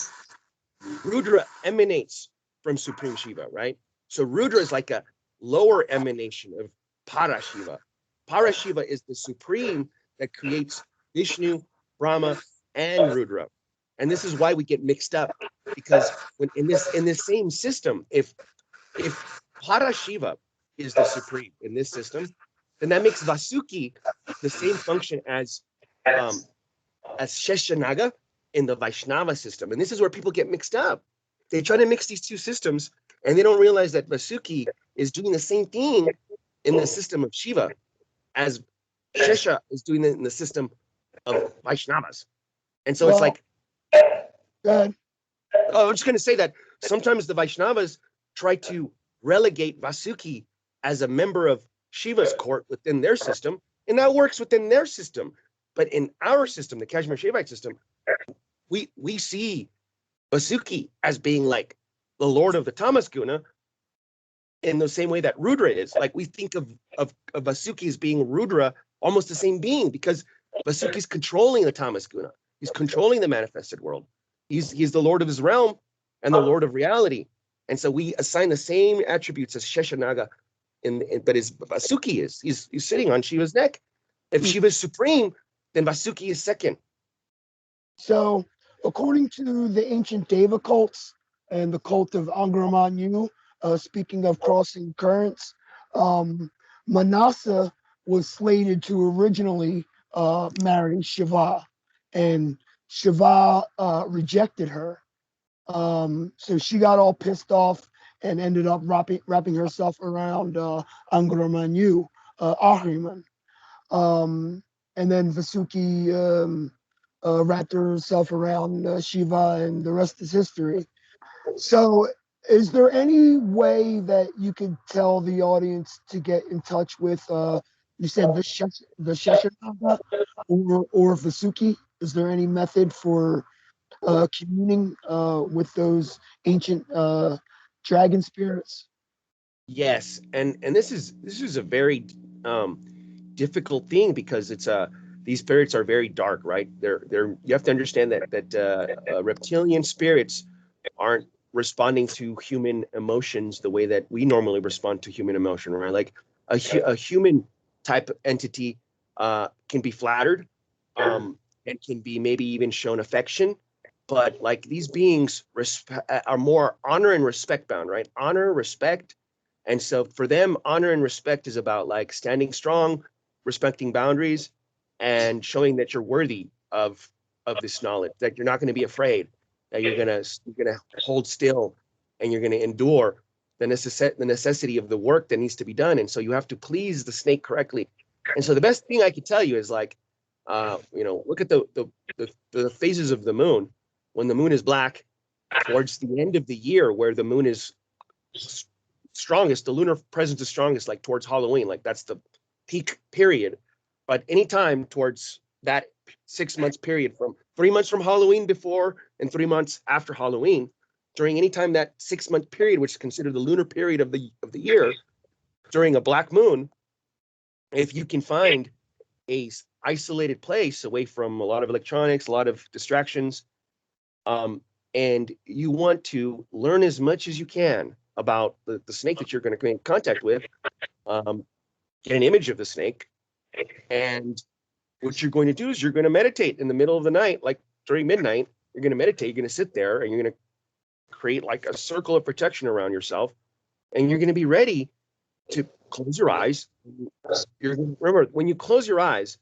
Rudra emanates from Supreme Shiva, right? So Rudra is like a lower emanation of Para Shiva. Para Shiva is the supreme that creates Vishnu, Brahma, and Rudra. And this is why we get mixed up, because when in this same system, if Para Shiva is the supreme in this system, then that makes Vasuki the same function as Sheshanaga in the Vaishnava system. And this is where people get mixed up. They try to mix these two systems, and they don't realize that Vasuki is doing the same thing in the system of Shiva as Shesha is doing it in the system of Vaishnavas. And so it's like, I'm just going to say that sometimes the Vaishnavas try to relegate Vasuki as a member of Shiva's court within their system, and that works within their system. But in our system, the Kashmir Shaivite system, we see Vasuki as being like the lord of the Tamasguna in the same way that Rudra is. Like we think of Vasuki as being Rudra, almost the same being, because Vasuki's controlling the Tamasguna. He's controlling the manifested world. He's the lord of his realm and the lord of reality. And so we assign the same attributes as Sheshanaga, but as Vasuki is. He's sitting on Shiva's neck. If Shiva is supreme, then Vasuki is second. So, according to the ancient Deva cults and the cult of Angra speaking of crossing currents, Manasa was slated to originally marry Shiva, and Shiva rejected her. So she got all pissed off and ended up wrapping herself around Angra Ahriman. And then Vasuki wrapped herself around Shiva, and the rest is history. So, is there any way that you could tell the audience to get in touch with, you said the Sheshanaga or Vasuki? Is there any method for communing with those ancient dragon spirits? Yes, and this is a very difficult thing because it's these spirits are very dark, right? They're you have to understand that reptilian spirits aren't responding to human emotions the way that we normally respond to human emotion, right? Like a human type entity can be flattered and can be maybe even shown affection, but like these beings are more honor and respect bound, right? Honor, respect. And so for them, honor and respect is about like standing strong, respecting boundaries, and showing that you're worthy of this knowledge, that you're not going to be afraid, that you're gonna hold still, and you're gonna endure the necessity of the work that needs to be done. And so you have to please the snake correctly. And so the best thing I could tell you is like, look at the phases of the moon. When the moon is black, towards the end of the year, where the moon is strongest, the lunar presence is strongest, like towards Halloween, like that's the peak period. But anytime towards that 6 months period, from 3 months from Halloween before and 3 months after Halloween, during any time that 6 month period, which is considered the lunar period of the year, during a black moon, if you can find a isolated place away from a lot of electronics, a lot of distractions, and you want to learn as much as you can about the snake that you're going to come in contact with, get an image of the snake, and what you're going to do is you're going to meditate in the middle of the night, like during midnight. You're going to meditate. You're going to sit there, and you're going to create like a circle of protection around yourself, and you're going to be ready to close your eyes. Remember, when you close your eyes,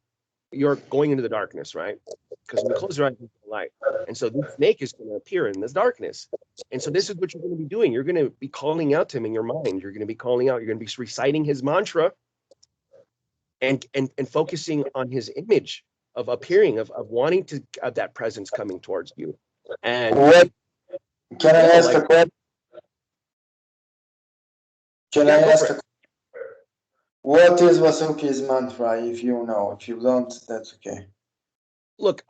you're going into the darkness, right? Because when you close your eyes, there's the light. And so this snake is going to appear in this darkness. And so this is what you're going to be doing. You're going to be calling out to him in your mind. You're going to be calling out. You're going to be reciting his mantra and focusing on his image of appearing, of wanting to have that presence coming towards you. And What can I ask like, a question? Can yeah, I go ask for it. what is Vasuki's mantra? If you know, if you don't, that's okay. Look,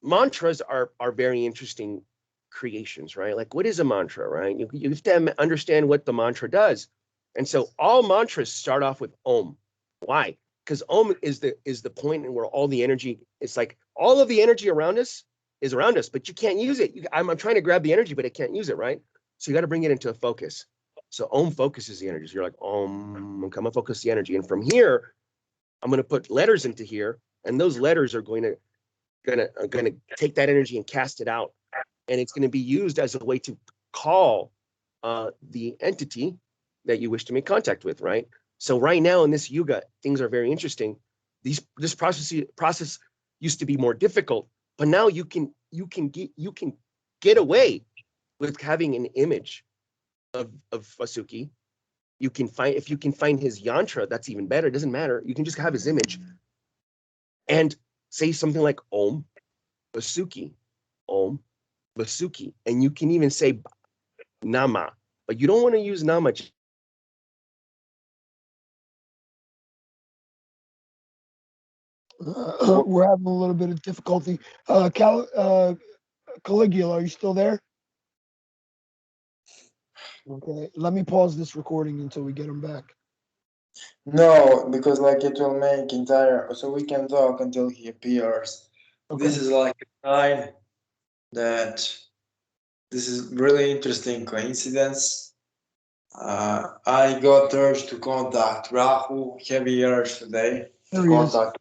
mantras are very interesting creations, right? Like, what is a mantra, right? You have to understand what the mantra does. And so all mantras start off with Om. Why? Because Om is the point where all the energy, it's like all of the energy around us is around us, but you can't use it. I'm trying to grab the energy, but I can't use it, right? So you got to bring it into a focus. So Om focuses the energy. So you're like, Om, I'm gonna focus the energy. And from here, I'm gonna put letters into here, and those letters are going to take that energy and cast it out, and it's going to be used as a way to call the entity that you wish to make contact with, right? So right now in this yuga, things are very interesting. This process used to be more difficult, but now you can get away with having an image of Vasuki. You can find, if you can find his yantra, that's even better. It doesn't matter. You can just have his image and say something like Om Vasuki, Om Vasuki, and you can even say Nama, but you don't want to use Nama. We're having a little bit of difficulty. Caligula, are you still there? Okay, let me pause this recording until we get him back. No, because like it will make entire, so we can talk until he appears. Okay. This is like a sign that this is really interesting coincidence. I got urge to contact Rahu, heavy urge today to There he is. contact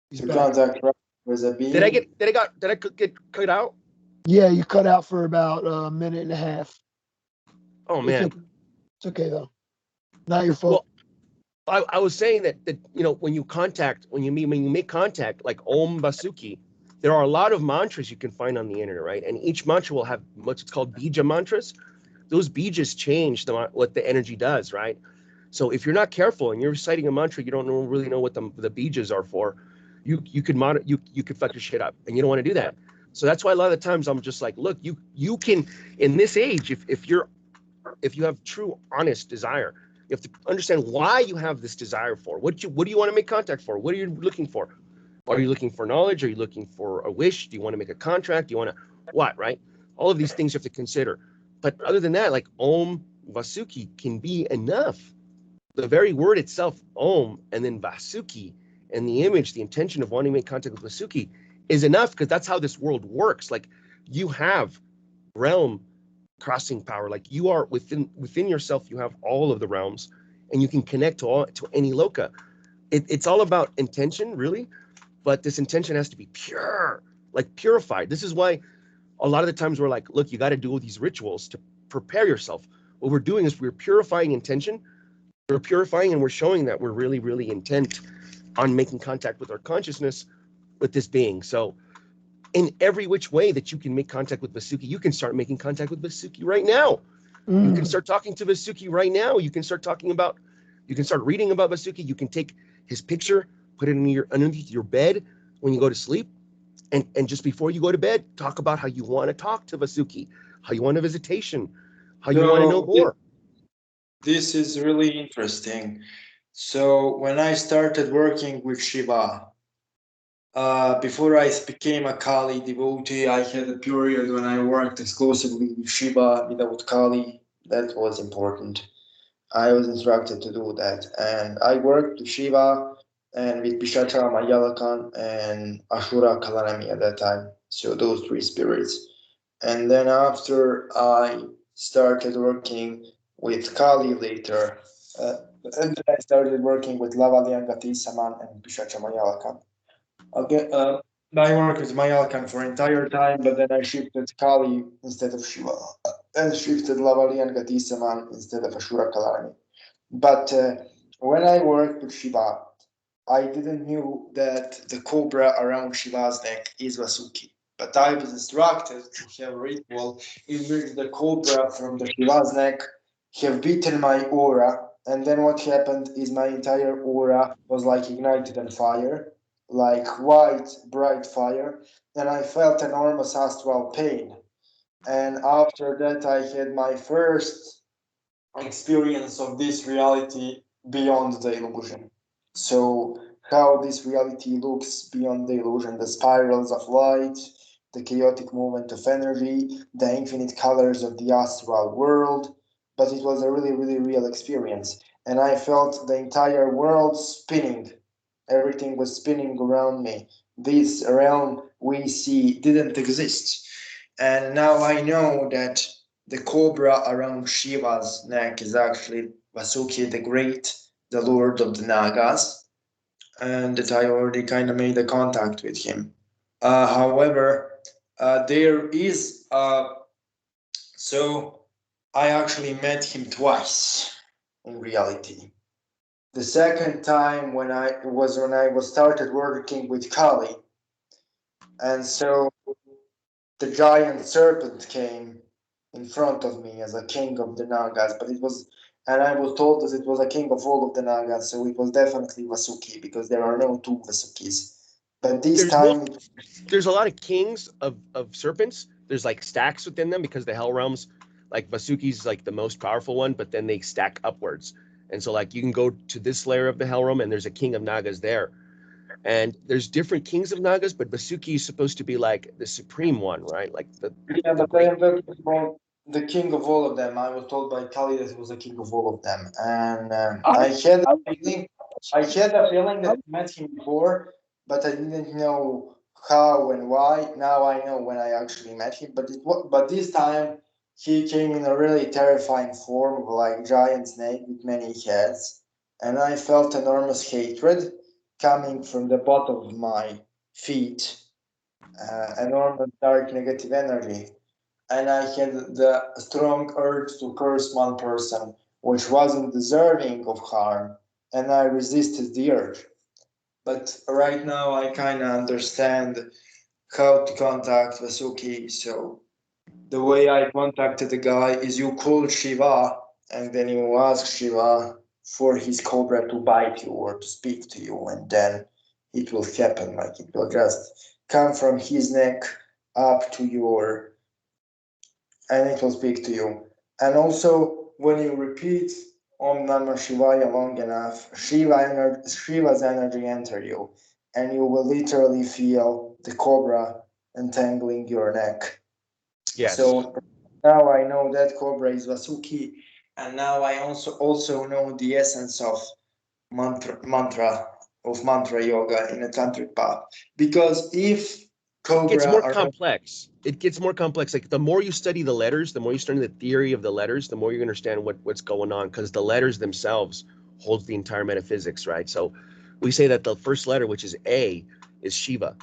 He's to back. contact Rahu with a beam. Did I get cut out? Yeah, you cut out for about a minute and a half. Oh It's man. okay, it's okay though. Not your fault. Well, I was saying that when you make contact like Om Basuki, there are a lot of mantras you can find on the internet, right? And each mantra will have what's called bija mantras. Those bijas change what the energy does, right? So if you're not careful and you're reciting a mantra, you don't really know what the bijas are for. You could fuck your shit up, and you don't want to do that. So that's why a lot of the times I'm just like, look, you can in this age, if you have true honest desire, you have to understand why you have this desire for. What do you want to make contact for? What are you looking for? Are you looking for knowledge? Are you looking for a wish? Do you want to make a contract? Do you want to what, right? All of these things you have to consider. But other than that, like Om Vasuki can be enough. The very word itself, Om, and then Vasuki, and the image, the intention of wanting to make contact with Vasuki is enough, because that's how this world works. Like you have realm crossing power. Like you are within yourself, you have all of the realms, and you can connect to any loka. It's all about intention, really, but this intention has to be pure, like purified. This is why a lot of the times we're like, look, you got to do all these rituals to prepare yourself. What we're doing is we're purifying intention. We're purifying, and we're showing that we're really, really intent on making contact with our consciousness, with this being. So in every which way that you can make contact with Vasuki, you can start making contact with Vasuki right now. You can start talking to Vasuki right now. You can start reading about Vasuki. You can take his picture, put it underneath your bed when you go to sleep. And just before you go to bed, talk about how you want to talk to Vasuki, how you want a visitation, how you want to know more. This is really interesting. So when I started working with Shiva, before I became a Kali devotee, I had a period when I worked exclusively with Shiva without Kali. That was important. I was instructed to do that. And I worked with Shiva and with Pishacha Mayalakan and Ashura Kalanami at that time. So those three spirits. And then after I started working with Kali later, and then I started working with Lavaliangati Saman and Pishacha Mayalakan. Okay, I worked with Mayalkan for entire time, but then I shifted Kali instead of Shiva, and shifted Lavali and Gatisaman instead of Ashura Kalani. But when I worked with Shiva, I didn't knew that the cobra around Shiva's neck is Vasuki. But I was instructed to have a ritual in which the cobra from the Shiva's neck have beaten my aura, and then what happened is my entire aura was like ignited on fire, like white, bright fire, and I felt enormous astral pain. And after that, I had my first experience of this reality beyond the illusion. So, how this reality looks beyond the illusion, the spirals of light, the chaotic movement of energy, the infinite colors of the astral world. But it was a really, really real experience. And I felt the entire world spinning. Everything was spinning around me. This realm we see didn't exist. And now I know that the cobra around Shiva's neck is actually Vasuki the Great, the Lord of the Nagas, and that I already kind of made a contact with him. However, there is so I actually met him twice in reality. The second time when I was started working with Kali, and so the giant serpent came in front of me as a king of the Nagas, and I was told that it was a king of all of the Nagas, so it was definitely Vasuki because there are no two Vasukis. But this time, There's a lot of kings of serpents. There's like stacks within them, because the hell realms, like Vasuki's like the most powerful one, but then they stack upwards. And so like you can go to this layer of the hell realm, and there's a king of Nagas there. And there's different kings of Nagas, but Vasuki is supposed to be like the supreme one, right? Like the but great. I am talking about the king of all of them. I was told by Kali that he was the king of all of them, and I, I had a feeling I, that I met him before, but I didn't know how and why. Now I know when I actually met him, but this time he came in a really terrifying form of like giant snake with many heads, and I felt enormous hatred coming from the bottom of my feet, enormous dark negative energy, and I had the strong urge to curse one person which wasn't deserving of harm, and I resisted the urge. But right now I kind of understand how to contact Vasuki. So the way I contacted the guy is you call Shiva, and then you ask Shiva for his cobra to bite you or to speak to you, and then it will happen. Like it will just come from his neck up to your, and it will speak to you. And also, when you repeat Om Namah Shivaya long enough, Shiva's energy enter you, and you will literally feel the cobra entangling your neck. Yes. So now I know that cobra is Vasuki, and now I also know the essence of mantra yoga in a tantric path. Because if It gets cobra more are complex. It gets more complex. Like the more you study the letters, the more you study the theory of the letters, the more you understand what's going on, because the letters themselves holds the entire metaphysics, right? So we say that the first letter, which is A, is Shiva,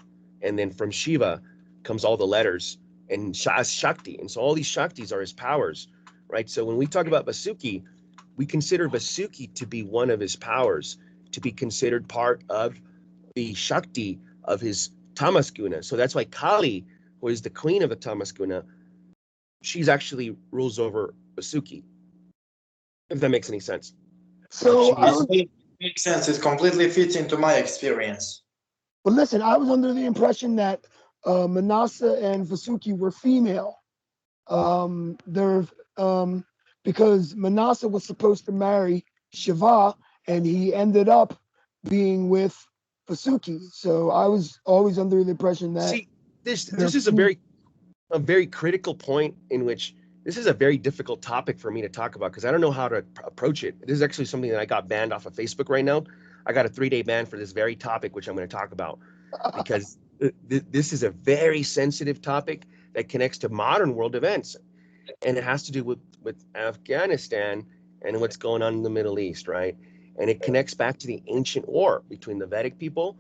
and then from Shiva comes all the letters and Shakti, and so all these Shaktis are his powers, right? So when we talk about Vasuki, we consider Vasuki to be one of his powers, to be considered part of the Shakti of his Tamasguna. So that's why Kali, who is the queen of the Tamasguna, she's actually rules over Vasuki, if that makes any sense. so I She's was, makes sense. It completely fits into my experience. but listen, I was under the impression that Manasa and Vasuki were female. They're because Manasa was supposed to marry Shiva, and he ended up being with Vasuki. So I was always under the impression that see this is a very critical point in which this is a very difficult topic for me to talk about because I don't know how to approach it. This is actually something that I got banned off of Facebook right now. I got a 3-day ban for this very topic, which I'm going to talk about because this is a very sensitive topic that connects to modern world events, and it has to do with Afghanistan and what's going on in the Middle East, right? And it connects back to the ancient war between the Vedic people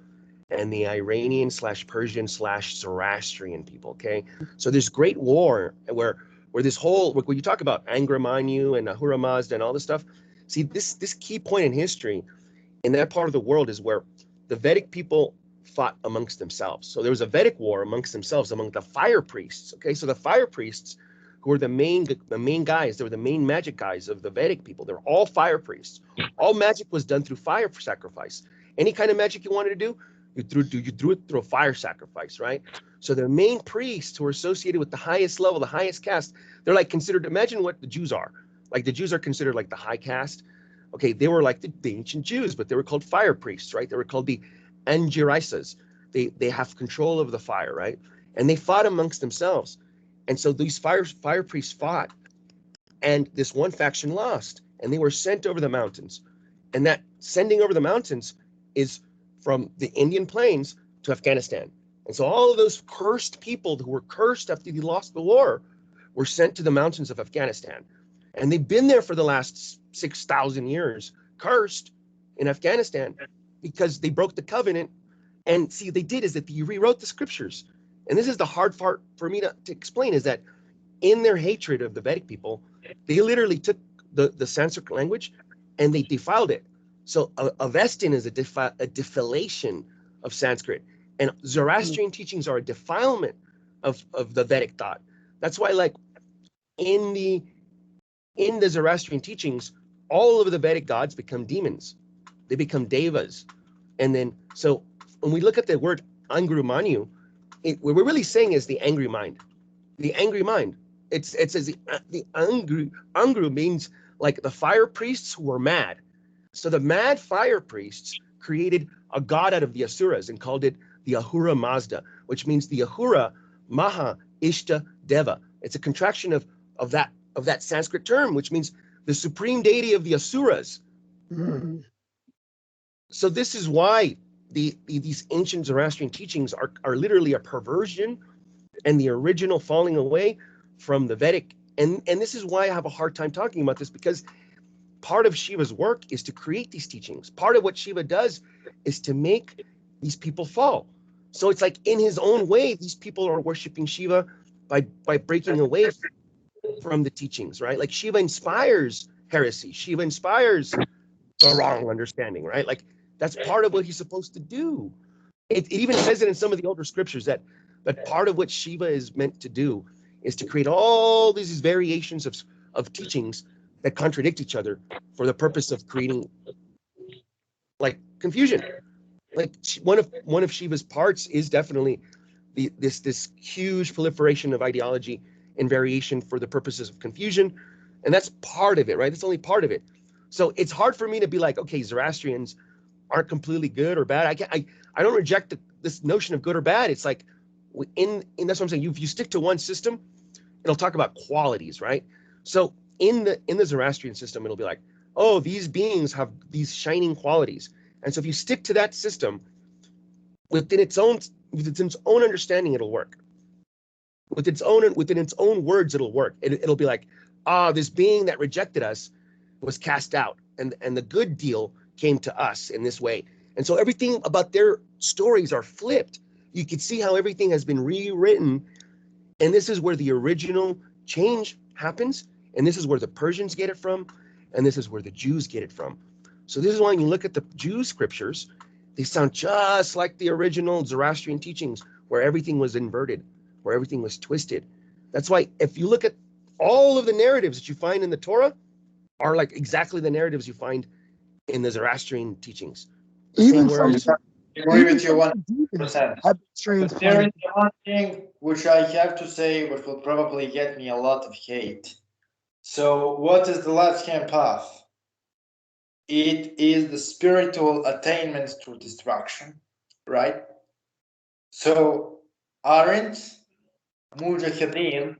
and the Iranian/Persian/Zoroastrian people. Okay, so this great war where this whole when you talk about Angra Mainyu and Ahura Mazda and all this stuff, see this key point in history in that part of the world is where the Vedic people fought amongst themselves. So there was a Vedic war amongst themselves among the fire priests. Okay, so the fire priests who were the main guys, they were the main magic guys of the Vedic people. They're all fire priests. All magic was done through fire sacrifice. Any kind of magic you wanted to do, you threw it through a fire sacrifice, right? So the main priests who are associated with the highest level, the highest caste, they're like considered. Imagine what the Jews are. Like the Jews are considered like the high caste. Okay, they were like the ancient Jews, but they were called fire priests, right? They were called the Angirisas. They have control over the fire, right? And they fought amongst themselves. And so these fire priests fought, and this one faction lost, and they were sent over the mountains. And that sending over the mountains is from the Indian plains to Afghanistan. And so all of those cursed people who were cursed after they lost the war were sent to the mountains of Afghanistan. And they've been there for the last 6,000 years, cursed in Afghanistan because they broke the covenant. And see, they did is that they rewrote the scriptures. And this is the hard part for me to explain is that in their hatred of the Vedic people, they literally took the Sanskrit language and they defiled it. So Avestin is a defilation of Sanskrit, and Zoroastrian teachings are a defilement of the Vedic thought. That's why, like in the Zoroastrian teachings, all of the Vedic gods become demons. They become devas, and then so when we look at the word Angru Manu, what we're really saying is the angry mind. The angry mind. It says the Angru means like the fire priests who were mad. So the mad fire priests created a god out of the Asuras and called it the Ahura Mazda, which means the Ahura Maha Ishta Deva. It's a contraction of of that Sanskrit term, which means the supreme deity of the Asuras. Mhm. So this is why these ancient Zoroastrian teachings are literally a perversion and the original falling away from the Vedic. And this is why I have a hard time talking about this, because part of Shiva's work is to create these teachings. Part of what Shiva does is to make these people fall. So it's like in his own way, these people are worshiping Shiva by breaking away from the teachings, right? Like Shiva inspires heresy. Shiva inspires the wrong understanding, right? Like that's part of what he's supposed to do. It even says it in some of the older scriptures that part of what Shiva is meant to do is to create all these variations of teachings that contradict each other for the purpose of creating like confusion. Like one of Shiva's parts is definitely this huge proliferation of ideology and variation for the purposes of confusion, and that's part of it, right? That's only part of it. So it's hard for me to be like, okay, Zoroastrians aren't completely good or bad. I don't reject this notion of good or bad. It's like in that's what I'm saying. If you stick to one system, it'll talk about qualities, right? So in the Zoroastrian system, it'll be like, oh, these beings have these shining qualities, and so if you stick to that system within its own understanding, it'll work. Within its own words, it'll work. It'll be like, this being that rejected us was cast out, and the good deal came to us in this way. And so everything about their stories are flipped. You can see how everything has been rewritten, and this is where the original change happens, and this is where the Persians get it from, and this is where the Jews get it from. So this is why when you look at the Jew scriptures, they sound just like the original Zoroastrian teachings, where everything was inverted, where everything was twisted. That's why if you look at all of the narratives that you find in the Torah are like exactly the narratives you find in the Zoroastrian teachings. Even I from agree even with you from the demons 100%. have been But there is transplanted. one thing which I have to say, which will probably get me a lot of hate. So, what is the left-hand path? It is the spiritual attainment to destruction, right? So, aren't Mujahideen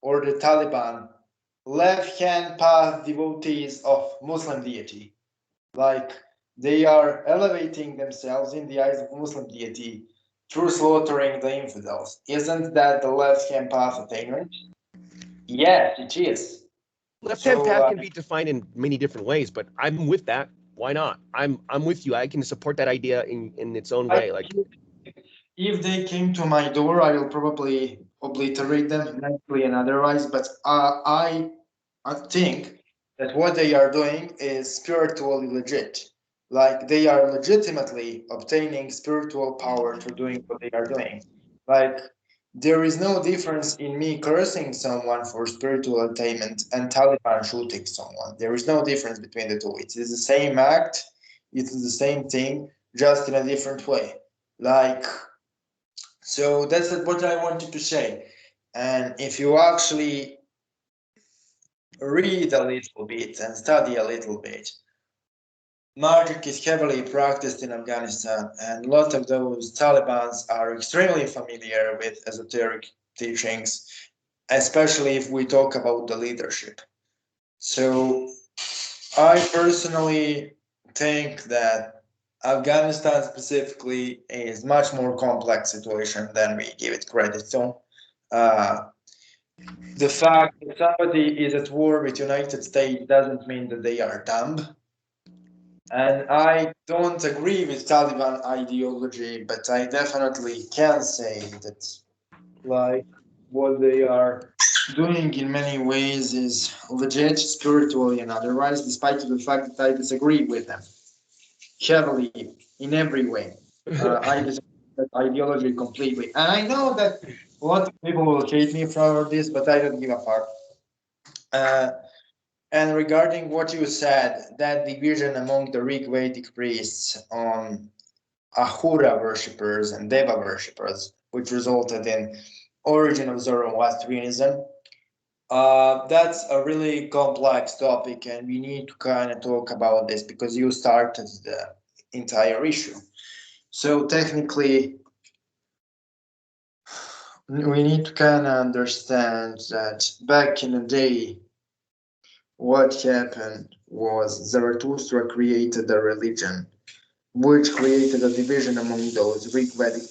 or the Taliban left-hand path devotees of Muslim deity? Like they are elevating themselves in the eyes of Muslim deity through slaughtering the infidels. Isn't that the left-hand path attainment? Yes, it is. Left-hand So path can be defined in many different ways, but I'm with that. Why not? I'm with you. I can support that idea in its own way. Like if they came to my door, I will probably obliterate them mentally and otherwise. But I think that what they are doing is spiritually legit. Like they are legitimately obtaining spiritual power through doing what they are doing. Like there is no difference in me cursing someone for spiritual attainment and Taliban shooting someone. There is no difference between the two. It is the same act. It is the same thing, just in a different way. Like so that's what I wanted to say. And if you actually read a little bit and study a little bit, magic is heavily practiced in Afghanistan, and a lot of those Talibans are extremely familiar with esoteric teachings, especially if we talk about the leadership. So I personally think that Afghanistan specifically is much more complex situation than we give it credit to. Uh, the fact that somebody is at war with United States doesn't mean that they are dumb. And I don't agree with Taliban ideology, but I definitely can say that like what they are doing in many ways is legit spiritually and otherwise, despite the fact that I disagree with them heavily in every way. I disagree with that ideology completely. And I know that a lot of people will hate me for this, but I don't give a fuck. Uh, and regarding what you said, that division among the Rig Vedic priests on Ahura worshippers and Deva worshippers, which resulted in origin of Zoroastrianism, that's a really complex topic, and we need to kind of talk about this because you started the entire issue. So technically, we need to kind of understand that back in the day, what happened was Zarathustra created a religion, which created a division among those Greek Vedic,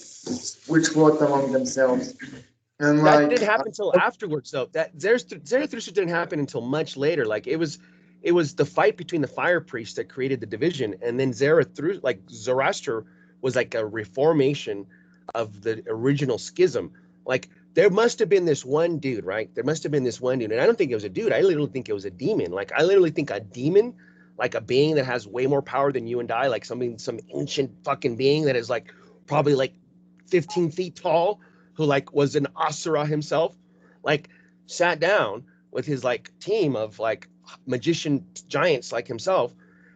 which fought among themselves. And That like, didn't happen until afterwards, though. That Zarathustra didn't happen until much later. Like it was the fight between the fire priests that created the division, and then Zarathustra, like Zoroaster, was like a reformation of the original schism. Like there must have been this one dude, right? There must have been this one dude, and I don't think it was a dude. I literally think it was a demon. Like I literally think a demon, like a being that has way more power than you and I, like some ancient fucking being that is like probably like 15 feet tall, who like was an asura himself, like sat down with his like team of like magician giants like himself,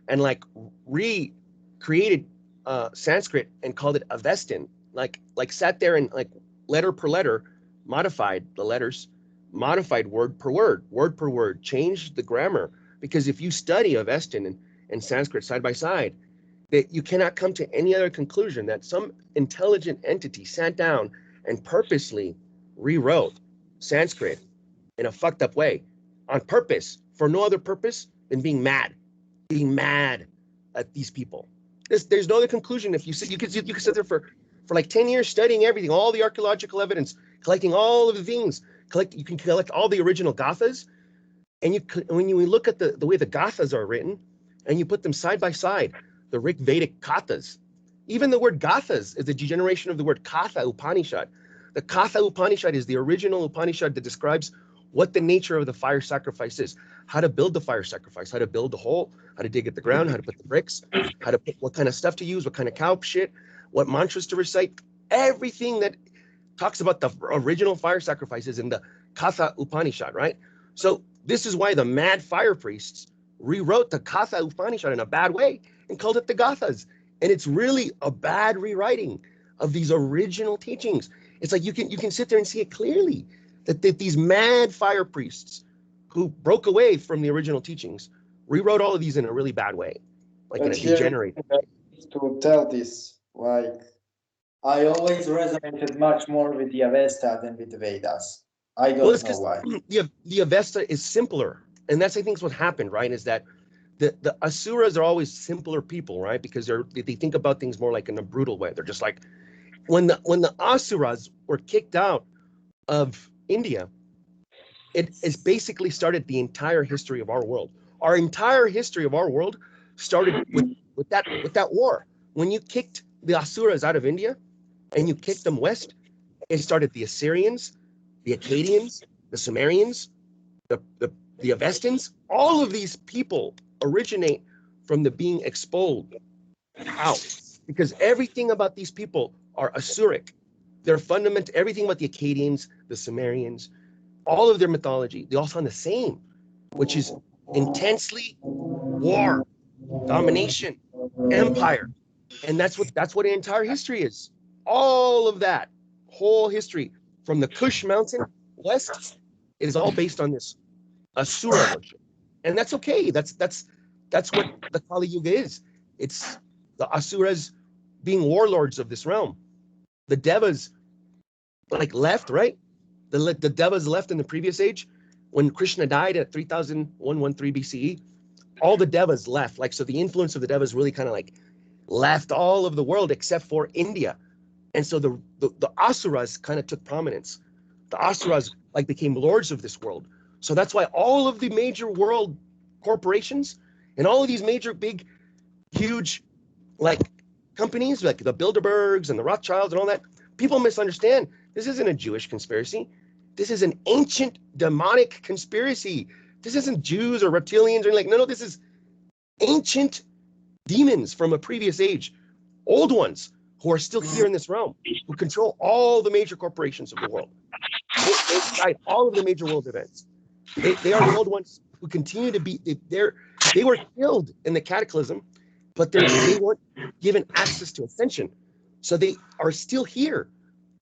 and like recreated Sanskrit and called it Avestan. Like sat there and like letter per letter modified the letters, modified word per word, changed the grammar. Because if you study Avestan and Sanskrit side by side, that you cannot come to any other conclusion that some intelligent entity sat down and purposely rewrote Sanskrit in a fucked up way on purpose for no other purpose than being mad at these people. There's no other conclusion. If you sit, you could sit there for like 10 years studying everything, all the archaeological evidence, collecting all of the things, you can collect all the original Gathas, and when you look at the way the Gathas are written, and you put them side by side, the Rig Vedic Kathas, even the word Gathas is a degeneration of the word Katha Upanishad. The Katha Upanishad is the original Upanishad that describes what the nature of the fire sacrifice is, how to build the fire sacrifice, how to build the hole, how to dig at the ground, how to put the bricks, how to put what kind of stuff to use, what kind of cow shit, what mantras to recite, everything that talks about the original fire sacrifices in the Katha Upanishad, right? So this is why the mad fire priests rewrote the Katha Upanishad in a bad way and called it the Gathas. And it's really a bad rewriting of these original teachings. It's like you can sit there and see it clearly that these mad fire priests who broke away from the original teachings rewrote all of these in a really bad way, like in a degenerate way. to tell this, like, I always resonated much more with the Avesta than with the Vedas. I Well, don't it's know because why. the Avesta is simpler, and that's I think is what happened, right? Is that the Asuras are always simpler people, right? Because they think about things more like in a brutal way. They're just like when the Asuras were kicked out of India, it has basically started the entire history of our world. Our entire history of our world started with that war. When you kicked the Asuras out of India and you kicked them west, it started the Assyrians, the Akkadians, the Sumerians, the Avestans. All of these people originate from the being expelled out, because everything about these people are Asuric. They're fundamental. Everything about the Akkadians, the Sumerians, all of their mythology, they all sound the same, which is intensely war, domination, empire. And that's what entire history is. All of that whole history from the Kush mountain west, it is all based on this Asura worship. And that's okay. That's what the Kali Yuga is. It's the Asuras being warlords of this realm. The Devas like left, right? The Devas left in the previous age when Krishna died at 3113 BCE. All the Devas left. Like, so the influence of the Devas really kind of like left all of the world except for India. And so the Asuras kind of took prominence. The Asuras like became lords of this world. So that's why all of the major world corporations and all of these major big huge like companies like the Bilderbergs and the Rothschilds and all that, people misunderstand. This isn't a Jewish conspiracy. This is an ancient demonic conspiracy. This isn't Jews or reptilians or like, no, this is ancient demons from a previous age, old ones who are still here in this realm, who control all the major corporations of the world. They guide all of the major world events. They are the old ones who continue to be, they were killed in the cataclysm, but they weren't given access to ascension. So they are still here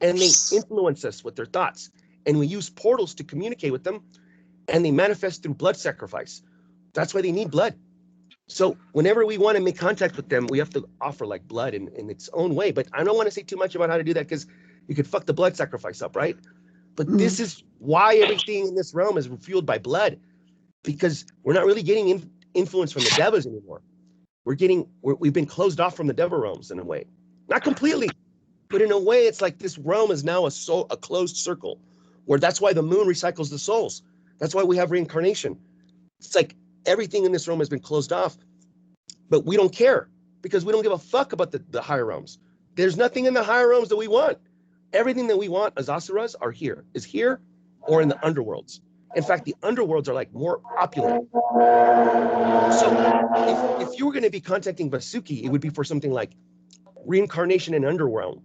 and they influence us with their thoughts. And we use portals to communicate with them, and they manifest through blood sacrifice. That's why they need blood. So whenever we want to make contact with them, we have to offer like blood in its own way. But I don't want to say too much about how to do that because You could fuck the blood sacrifice up, right? But this is why everything in this realm is fueled by blood, because we're not really getting influence from the devas anymore. We've been closed off from the deva realms in a way, not completely, but in a way, it's like this realm is now a closed circle, where that's why the moon recycles the souls. That's why we have reincarnation. It's like everything in this realm has been closed off, but we don't care because we don't give a fuck about the higher realms. There's nothing in the higher realms that we want. Everything that we want as asuras is here or in the underworlds. In fact, the underworlds are like more opulent. So if you were going to be contacting Vasuki, it would be for something like reincarnation in underworld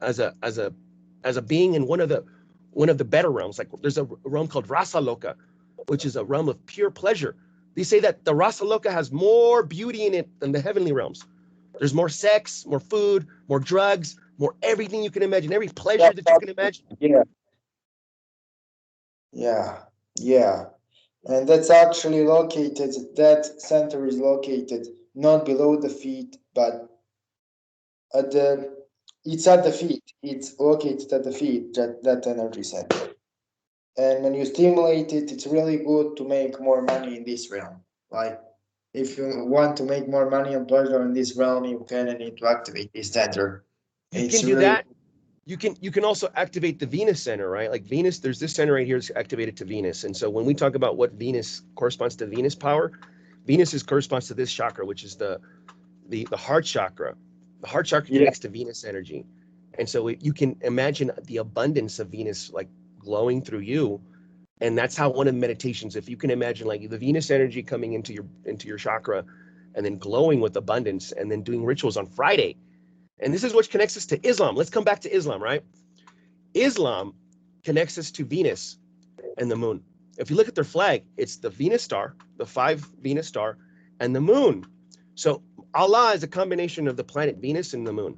as a being in one of the better realms. Like there's a realm called Rasa Loka, which is a realm of pure pleasure. They say that the Rasa Loka has more beauty in it than the heavenly realms. There's more sex, more food, more drugs, more everything you can imagine, every pleasure that you can imagine. Yeah. And that's actually located, that center is located not below the feet, but it's at the feet. It's located at the feet, that energy center. And when you stimulate it, it's really good to make more money in this realm. Like, if you want to make more money and pleasure in this realm, you kind of need to activate this center. You can do that. You can also activate the Venus center, right? Like Venus, there's this center right here that's activated to Venus. And so when we talk about what Venus corresponds to Venus power, Venus corresponds to this chakra, which is the heart chakra. The heart chakra connects to Venus energy. And so you can imagine the abundance of Venus like glowing through you. And that's how one of the meditations, if you can imagine like the Venus energy coming into your chakra and then glowing with abundance and then doing rituals on Friday. And this is what connects us to Islam. Let's come back to Islam, right? Islam connects us to Venus and the moon. If you look at their flag, it's the Venus star, the 5 Venus star, and the moon. So Allah is a combination of the planet Venus and the moon.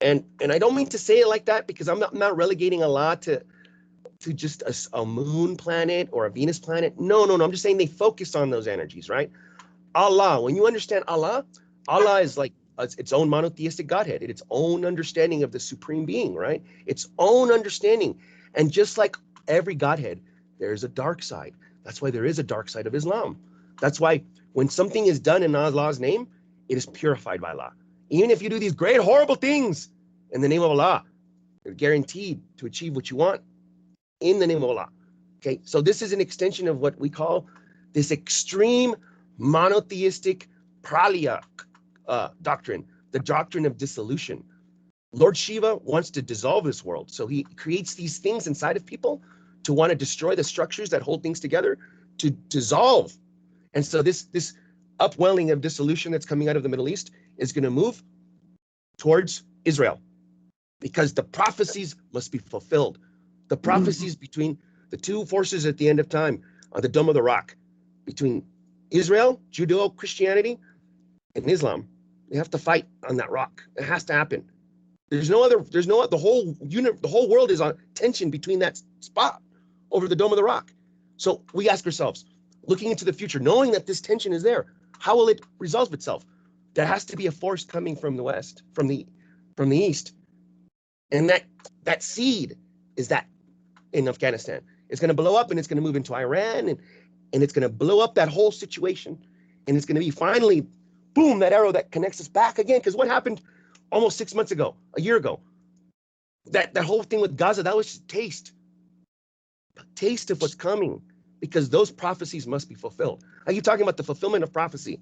And I don't mean to say it like that because I'm not relegating Allah to just a moon planet or a Venus planet. No. I'm just saying they focus on those energies, right? Allah, when you understand Allah, Allah is like its own monotheistic Godhead, its own understanding of the supreme being, right? Its own understanding. And just like every Godhead, there's a dark side. That's why there is a dark side of Islam. That's why when something is done in Allah's name, it is purified by Allah. Even if you do these great, horrible things in the name of Allah, you're guaranteed to achieve what you want in the name of Allah. Okay, so this is an extension of what we call this extreme monotheistic pralaya doctrine, the doctrine of dissolution. Lord Shiva wants to dissolve this world. So he creates these things inside of people to want to destroy the structures that hold things together, to dissolve. And so this upwelling of dissolution that's coming out of the Middle East is going to move towards Israel because the prophecies must be fulfilled. The prophecies between the two forces at the end of time on the Dome of the Rock, between Israel, Judeo-Christianity, and Islam. They have to fight on that rock. It has to happen. The whole world is on tension between that spot over the Dome of the Rock. So we ask ourselves, looking into the future, knowing that this tension is there, how will it resolve itself? There has to be a force coming from the west, from the east. And that seed is that in Afghanistan. It's going to blow up and it's going to move into Iran and it's going to blow up that whole situation. And it's going to be finally, boom, that arrow that connects us back again. Because what happened almost 6 months ago, a year ago, that whole thing with Gaza, that was just a taste of what's coming, because those prophecies must be fulfilled. Are you talking about the fulfillment of prophecy?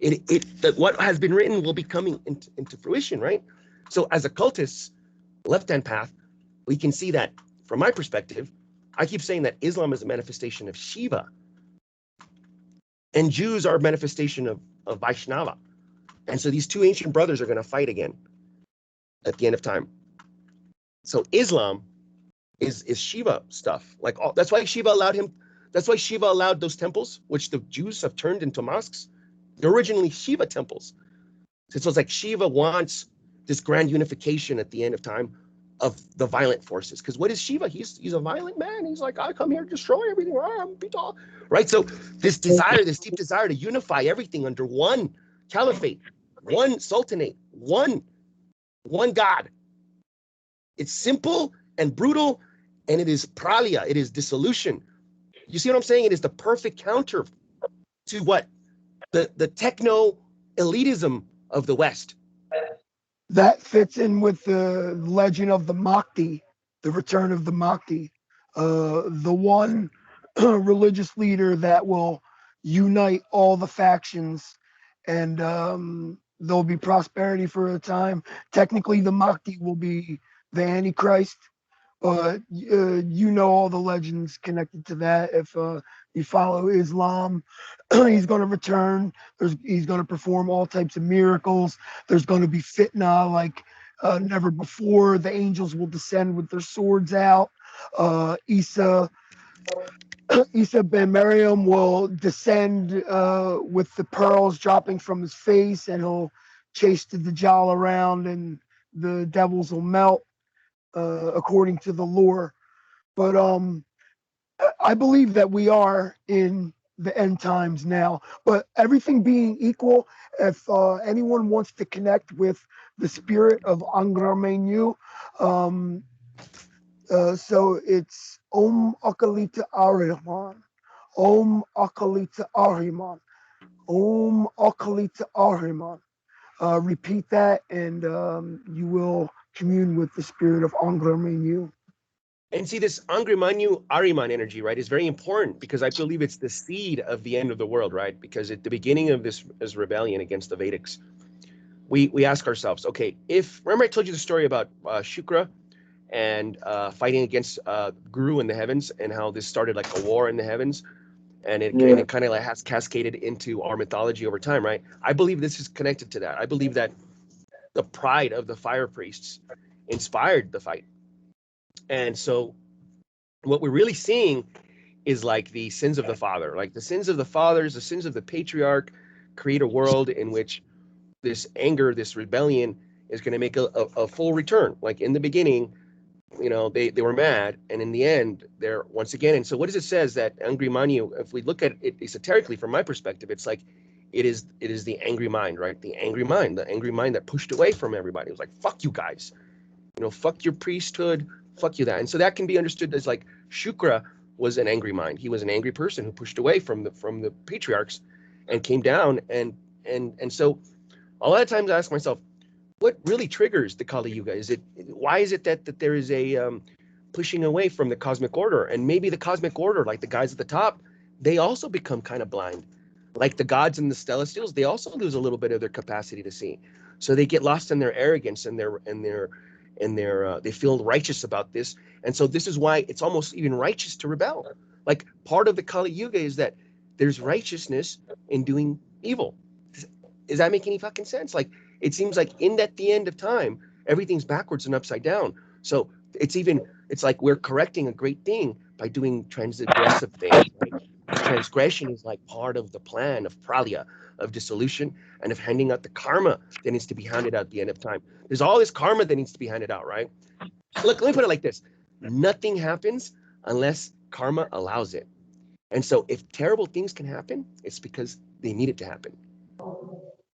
That what has been written will be coming into fruition, right? So as occultists, left-hand path, we can see that from my perspective, I keep saying that Islam is a manifestation of Shiva, and Jews are a manifestation of Vaishnava. And so these two ancient brothers are going to fight again at the end of time. So Islam is Shiva stuff. That's why Shiva allowed those temples, which the Jews have turned into mosques. They're originally Shiva temples. So it's like Shiva wants this grand unification at the end of time of the violent forces. Because what is Shiva? He's a violent man. He's like, I come here to destroy everything. Right? So this deep desire to unify everything under one caliphate, one sultanate, one God. It's simple and brutal, and it is pralia. It is dissolution. You see what I'm saying? It is the perfect counter to what the techno elitism of the West. That fits in with the legend of the Mahdi, the return of the Mahdi, the one religious leader that will unite all the factions, and there'll be prosperity for a time. Technically, the Mahdi will be the Antichrist, but you know all the legends connected to that. If you follow Islam, he's going to return. He's going to perform all types of miracles. There's going to be fitna like never before. The angels will descend with their swords out. Isa ben Maryam will descend with the pearls dropping from his face, and he'll chase the Dajjal around, and the devils will melt according to the lore. But I believe that we are in the end times now. But everything being equal, if anyone wants to connect with the spirit of Angra Mainyu, so it's Om Akalita Ariman, Om Akalita Ariman, Om Akalita Ariman. Repeat that, and you will commune with the spirit of Angra Mainyu. And see, this Angrimanyu Ariman energy, right, is very important because I believe it's the seed of the end of the world, right? Because at the beginning of this rebellion against the Vedics, we ask ourselves, okay, remember I told you the story about Shukra and fighting against Guru in the heavens, and how this started like a war in the heavens, and it kind of like has cascaded into our mythology over time, right? I believe this is connected to that. I believe that the pride of the fire priests inspired the fight. And so what we're really seeing is like the sins of the father, like the sins of the fathers, the sins of the patriarch create a world in which this anger, this rebellion is going to make a full return. Like in the beginning, you know, they were mad, and in the end, they're once again. And so what does it says that angry manu, if we look at it esoterically from my perspective, it's like it is the angry mind, right? The angry mind that pushed away from everybody. It was like, fuck you guys, you know, fuck your priesthood, fuck you that. And so that can be understood as like Shukra was an angry mind. He was an angry person who pushed away from the patriarchs and came down. And so a lot of times I ask myself, what really triggers the Kali Yuga? Why is it that there is a pushing away from the cosmic order? And maybe the cosmic order, like the guys at the top, they also become kind of blind. Like the gods and the celestials, they also lose a little bit of their capacity to see. So they get lost in their arrogance and they feel righteous about this. And so this is why it's almost even righteous to rebel. Like part of the Kali Yuga is that there's righteousness in doing evil. Does that make any fucking sense? Like, it seems like the end of time, everything's backwards and upside down. So it's like we're correcting a great thing by doing transgressive things. Right? Transgression is like part of the plan of pralia, of dissolution, and of handing out the karma that needs to be handed out at the end of time. There's all this karma that needs to be handed out, right? Look, let me put it like this. Nothing happens unless karma allows it. And so if terrible things can happen, it's because they need it to happen.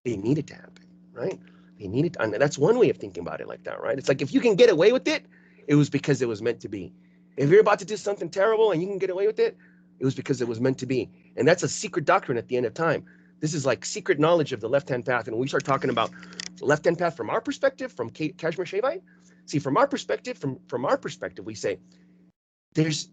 They need it to happen, right? They need it. And that's one way of thinking about it like that, right? It's like if you can get away with it, it was because it was meant to be. If you're about to do something terrible and you can get away with it, it was because it was meant to be. And that's a secret doctrine at the end of time. This is like secret knowledge of the left-hand path. And when we start talking about the left-hand path from our perspective, from Kashmir Shaivite, see, from our perspective, we say,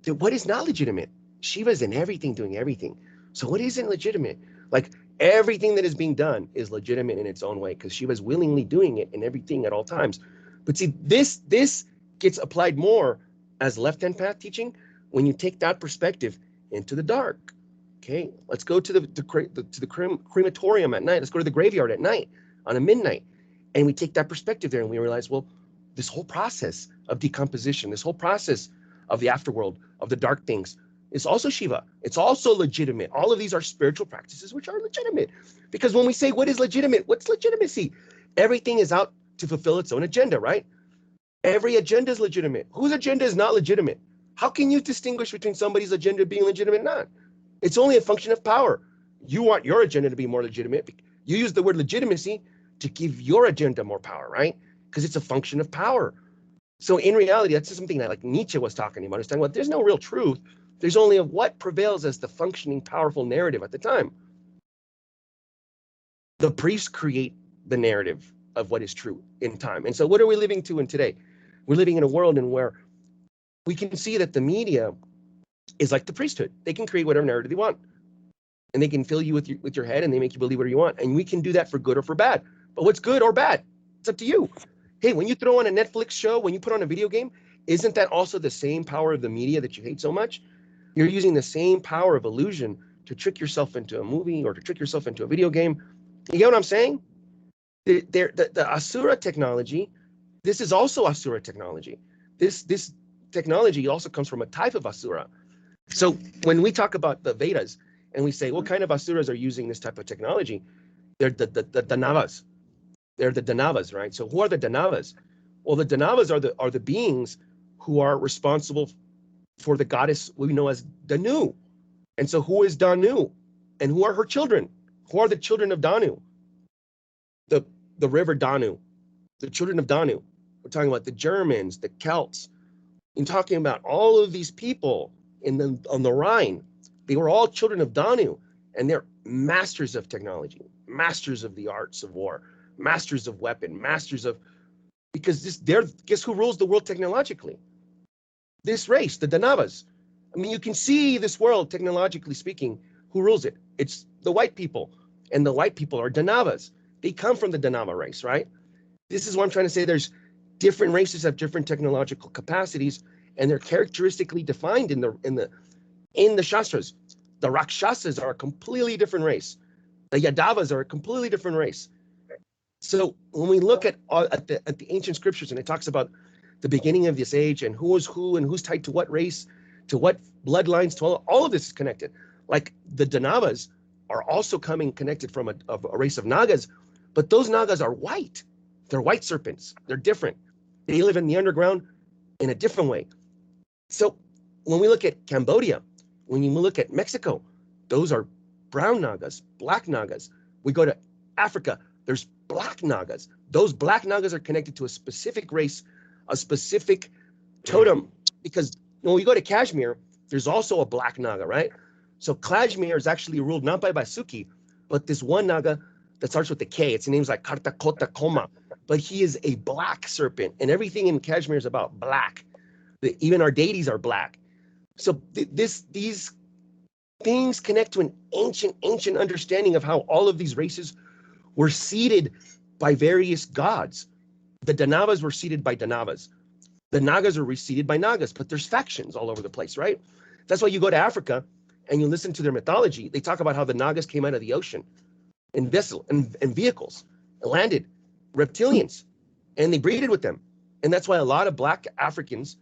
what is not legitimate? Shiva's in everything, doing everything. So what isn't legitimate? Like everything that is being done is legitimate in its own way because Shiva's willingly doing it in everything at all times. But see, this gets applied more as left-hand path teaching when you take that perspective into the dark. Okay, let's go to the crematorium at night. Let's go to the graveyard at night on a midnight, and we take that perspective there, and we realize, well, this whole process of decomposition, this whole process of the afterworld, of the dark things, is also Shiva. It's also legitimate. All of these are spiritual practices which are legitimate. Because when we say what is legitimate, what's legitimacy? Everything is out to fulfill its own agenda, right? Every agenda is legitimate. Whose agenda is not legitimate? How can you distinguish between somebody's agenda being legitimate and not? It's only a function of power. You want your agenda to be more legitimate. You use the word legitimacy to give your agenda more power, right? Because it's a function of power. So in reality, that's just something that like Nietzsche was talking about. He's talking about there's no real truth. There's only what prevails as the functioning, powerful narrative at the time. The priests create the narrative of what is true in time. And so what are we living to in today? We're living in a world in where we can see that the media is like the priesthood. They can create whatever narrative they want. And they can fill you with your head and they make you believe whatever you want. And we can do that for good or for bad. But what's good or bad? It's up to you. Hey, when you throw on a Netflix show, when you put on a video game, isn't that also the same power of the media that you hate so much? You're using the same power of illusion to trick yourself into a movie or to trick yourself into a video game. You get what I'm saying? The Asura technology, this is also Asura technology. This technology also comes from a type of Asura. So when we talk about the Vedas and we say, what kind of Asuras are using this type of technology? They're the Danavas. They're the Danavas, right? So who are the Danavas? Well, the Danavas are the beings who are responsible for the goddess we know as Danu. And so who is Danu? And who are her children? Who are the children of Danu? The river Danu, the children of Danu. We're talking about the Germans, the Celts. You're talking about all of these people on the Rhine. They were all children of Danu, and they're masters of technology, masters of the arts of war, masters of weapon, masters of, because guess who rules the world technologically? This race, the Danavas. I mean, you can see this world, technologically speaking, who rules it? It's the white people, and the white people are Danavas. They come from the Danava race, right? This is what I'm trying to say. There's different races have different technological capacities, and they're characteristically defined in the Shastras. The Rakshasas are a completely different race. The Yadavas are a completely different race. So when we look at the ancient scriptures, and it talks about the beginning of this age and who is who and who's tied to what race, to what bloodlines, to all of this is connected. Like the Danavas are also coming connected from a race of Nagas, but those Nagas are white. They're white serpents. They're different. They live in the underground in a different way. So when we look at Cambodia, when you look at Mexico, those are brown Nagas, black Nagas. We go to Africa, there's black Nagas. Those black Nagas are connected to a specific race, a specific totem, because when we go to Kashmir, there's also a black Naga, right? So Kashmir is actually ruled not by Basuki, but this one Naga that starts with the K. Its name's like Kartakota Koma, but he is a black serpent, and everything in Kashmir is about black. Even our deities are black. So these things connect to an ancient understanding of how all of these races were seeded by various gods. The Danavas were seeded by Danavas. The Nagas are seeded by Nagas, but there's factions all over the place, right? That's why you go to Africa and you listen to their mythology. They talk about how the Nagas came out of the ocean in vehicles, landed, reptilians, and they breeded with them. And that's why a lot of black Africans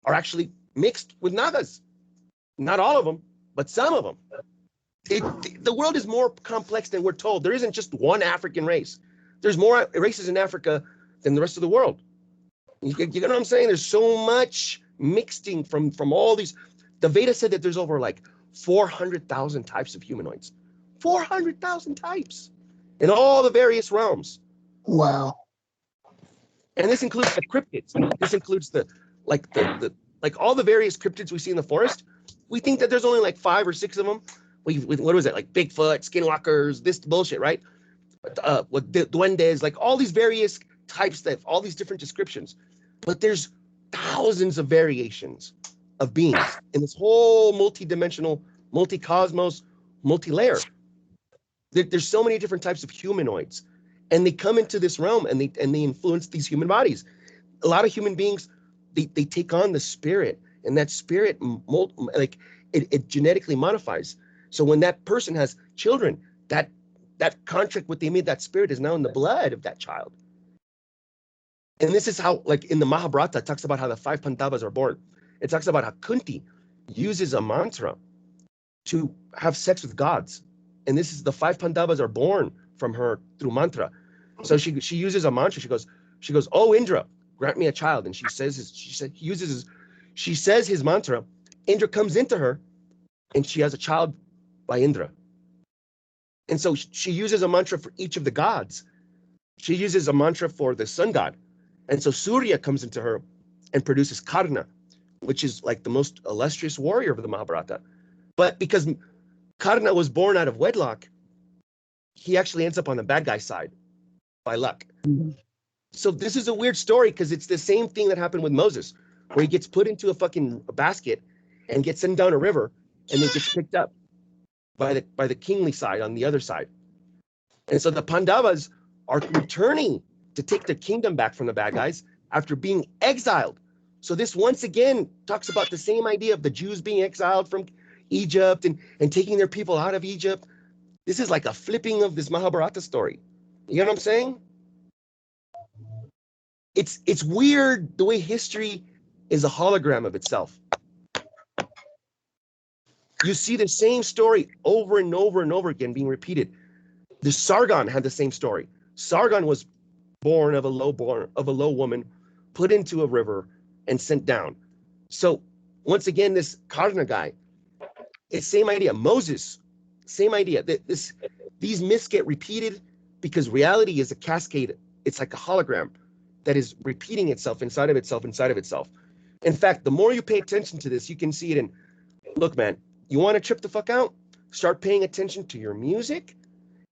are actually mixed with Nagas. Not all of them, but some of them. The world is more complex than we're told. There isn't just one African race. There's more races in Africa than the rest of the world. You know what I'm saying? There's so much mixing from all these. The Veda said that there's over like 400,000 types of humanoids. 400,000 types in all the various realms. Wow. And this includes the cryptids. This includes the all the various cryptids we see in the forest. We think that there's only like 5 or 6 of them. What was it? Like Bigfoot, skinwalkers, this bullshit, right? With the duendes, like all these various types, that all these different descriptions. But there's thousands of variations of beings in this whole multi-dimensional, multi-cosmos, multi-layer. There's so many different types of humanoids, and they come into this realm and they influence these human bodies. A lot of human beings, they take on the spirit, and that spirit it genetically modifies. So when that person has children, that contract what they made, that spirit is now in the blood of that child. And this is how, like in the Mahabharata, it talks about how the 5 Pandavas are born. It talks about how Kunti uses a mantra to have sex with gods. And this is the 5 Pandavas are born from her through mantra. So she uses a mantra. She goes, "Oh Indra, grant me a child." And she says his mantra. Indra comes into her, and she has a child by Indra. And so she uses a mantra for each of the gods. She uses a mantra for the sun god. And so Surya comes into her, and produces Karna, which is like the most illustrious warrior of the Mahabharata. But because Karna was born out of wedlock, he actually ends up on the bad guy's side by luck. Mhm. So this is a weird story because it's the same thing that happened with Moses, where he gets put into a fucking basket and gets sent down a river, and then gets picked up by the kingly side on the other side. And so the Pandavas are returning to take their kingdom back from the bad guys after being exiled. So this once again talks about the same idea of the Jews being exiled from Egypt and taking their people out of Egypt. This is like a flipping of this Mahabharata story. You know what I'm saying? It's weird the way history is a hologram of itself. You see the same story over and over and over again being repeated. The Sargon had the same story. Sargon was born of a low woman, put into a river and sent down. So once again, this Karna guy, it's same idea. Moses, same idea. These myths get repeated because reality is a cascade. It's like a hologram that is repeating itself inside of itself, inside of itself. In fact, the more you pay attention to this, you can see it in, look, man, you want to trip the fuck out? Start paying attention to your music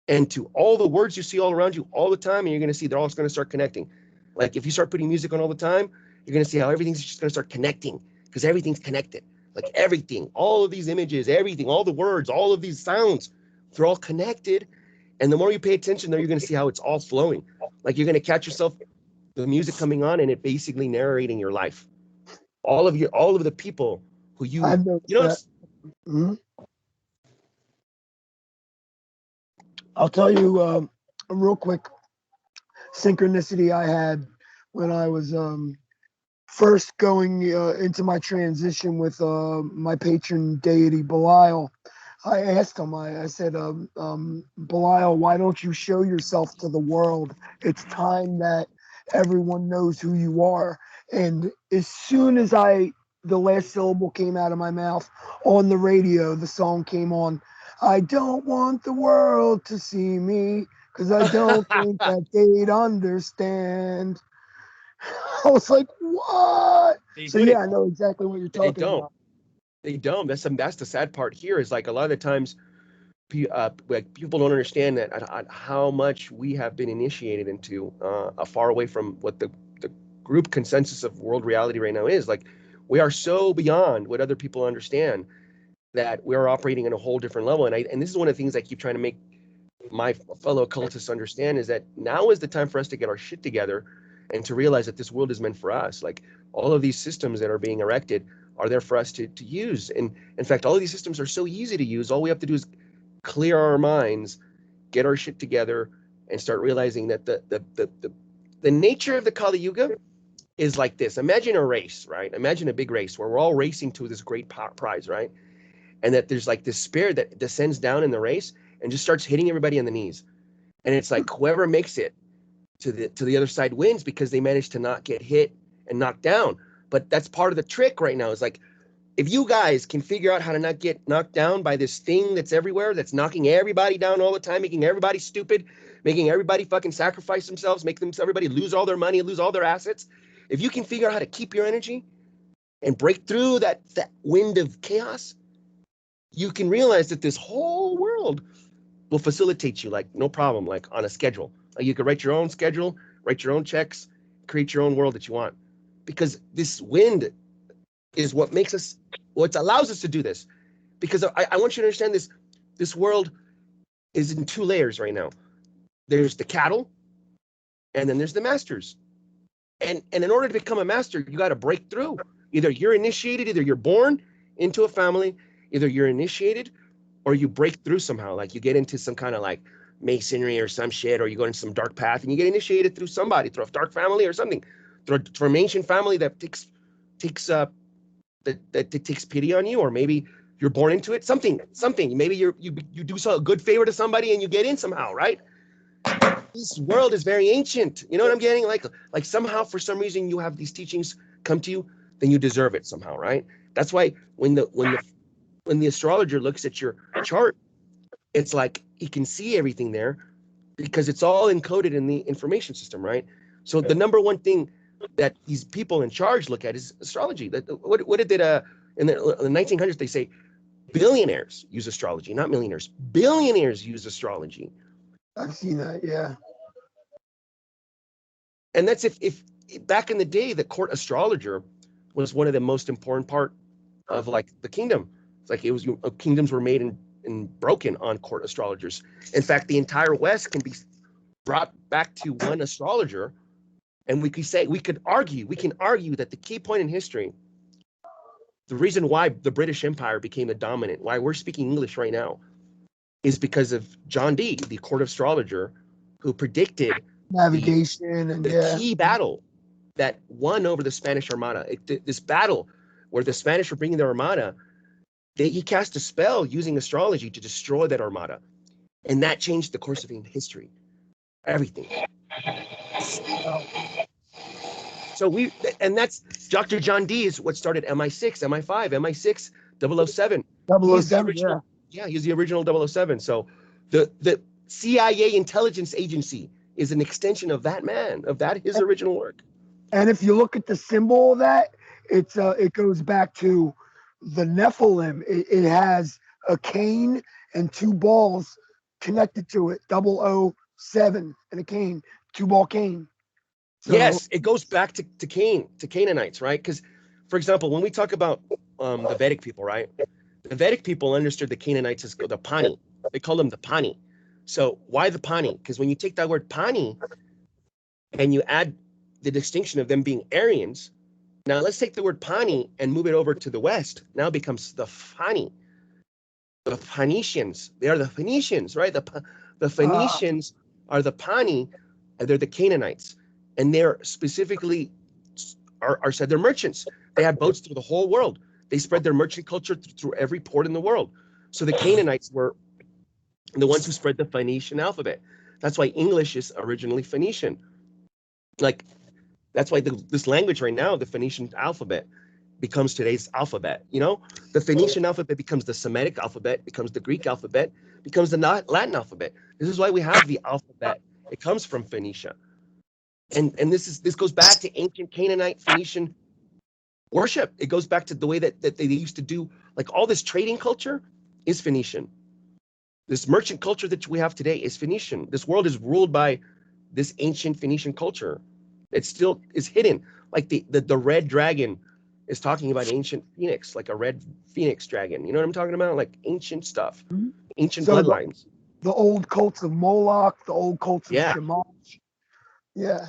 and to all the words you see all around you all the time, and you're going to see they're all going to start connecting. Like if you start putting music on all the time, you're going to see how everything's just going to start connecting because everything's connected. Like everything, all of these images, everything, all the words, all of these sounds, they're all connected. And the more you pay attention, there you're going to see how it's all flowing. Like you're going to catch yourself, the music coming on, and it basically narrating your life. All of the people who you I've noticed know. that. I'll tell you a real quick synchronicity I had when I was first going into my transition with my patron deity Belial. I asked him, I said, Belial, why don't you show yourself to the world? It's time that everyone knows who you are. And as soon as the last syllable came out of my mouth on the radio, the song came on. I don't want the world to see me because I don't think that they'd understand. I was like, what? So yeah, I know exactly what you're talking about. They don't. That's the sad part here is like a lot of the times like people don't understand that how much we have been initiated into far away from what the group consensus of world reality right now is. Like we are so beyond what other people understand that we are operating in a whole different level. And this is one of the things I keep trying to make my fellow occultists understand is that now is the time for us to get our shit together and to realize that this world is meant for us. Like all of these systems that are being erected are there for us to use. And in fact, all of these systems are so easy to use. All we have to do is clear our minds, get our shit together, and start realizing that the nature of the Kali Yuga is like this. Imagine a race, right? Imagine a big race where we're all racing to this great prize, right? And that there's like this spirit that descends down in the race and just starts hitting everybody in the knees. And it's like whoever makes it to the other side wins because they managed to not get hit and knocked down. But that's part of the trick right now is like, if you guys can figure out how to not get knocked down by this thing that's everywhere, that's knocking everybody down all the time, making everybody stupid, making everybody fucking sacrifice themselves, making everybody lose all their money, lose all their assets. If you can figure out how to keep your energy and break through that wind of chaos, you can realize that this whole world will facilitate you, like no problem, like on a schedule. Like you could write your own schedule, write your own checks, create your own world that you want. Because this wind is what makes us, what allows us to do this. Because I want you to understand this. This world is in two layers right now. There's the cattle, and then there's the masters. And in order to become a master, you got to break through. Either you're initiated, either you're born into a family, either you're initiated, or you break through somehow. Like you get into some kind of like masonry or some shit, or you go into some dark path, and you get initiated through somebody, through a dark family or something, through an ancient family that takes pity on you, or maybe you're born into it. Something. Maybe you do a good favor to somebody and you get in somehow, right? This world is very ancient. You know what I'm getting? Like somehow for some reason you have these teachings come to you, then you deserve it somehow, right? That's why when the astrologer looks at your chart, it's like he can see everything there because it's all encoded in the information system, right? So the number one thing that these people in charge look at is astrology. What did they in the 1900s? They say billionaires use astrology, not millionaires. Billionaires use astrology, I've seen that. Yeah. and that's if back in the day, the court astrologer was one of the most important part of like the kingdom. It's like it was kingdoms were made and broken on court astrologers. In fact, the entire West can be brought back to one astrologer, and we can argue that the key point in history, the reason why the British Empire became the dominant, why we're speaking English right now, is because of John Dee, the court astrologer, who predicted Navigation and the key battle that won over the Spanish Armada. This battle where the Spanish were bringing their Armada, he cast a spell using astrology to destroy that Armada, and that changed the course of history. Everything. So that's Dr. John Dee is what started MI6, MI5, MI6, 007. 007, yeah. Yeah, he's the original 007. So the CIA intelligence agency is an extension of that man, his original work. And if you look at the symbol of that, it goes back to the Nephilim. It has a cane and two balls connected to it, 007 and a cane, two ball cane. So, yes, it goes back to Canaanites, right? Because, for example, when we talk about the Vedic people, right? The Vedic people understood the Canaanites as the Pani. They called them the Pani. So why the Pani? Because when you take that word Pani and you add the distinction of them being Aryans, now let's take the word Pani and move it over to the West. Now it becomes the Fani. The Phoenicians. They are the Phoenicians, right? The Phoenicians are the Pani, and they're the Canaanites. And they're specifically are said they're merchants. They had boats through the whole world. They spread their merchant culture through every port in the world. So the Canaanites were the ones who spread the Phoenician alphabet. That's why English is originally Phoenician. Like, that's why this language right now, the Phoenician alphabet, becomes today's alphabet. You know, the Phoenician alphabet becomes the Semitic alphabet, becomes the Greek alphabet, becomes the Latin alphabet. This is why we have the alphabet. It comes from Phoenicia. And this goes back to ancient Canaanite Phoenician worship. It goes back to the way that they used to do, like all this trading culture is Phoenician. This merchant culture that we have today is Phoenician. This world is ruled by this ancient Phoenician culture. It still is hidden. Like the red dragon is talking about ancient phoenix, like a red phoenix dragon. You know what I'm talking about? Like ancient stuff, ancient bloodlines. The old cults of Moloch, the old cults of Shamash. Yeah.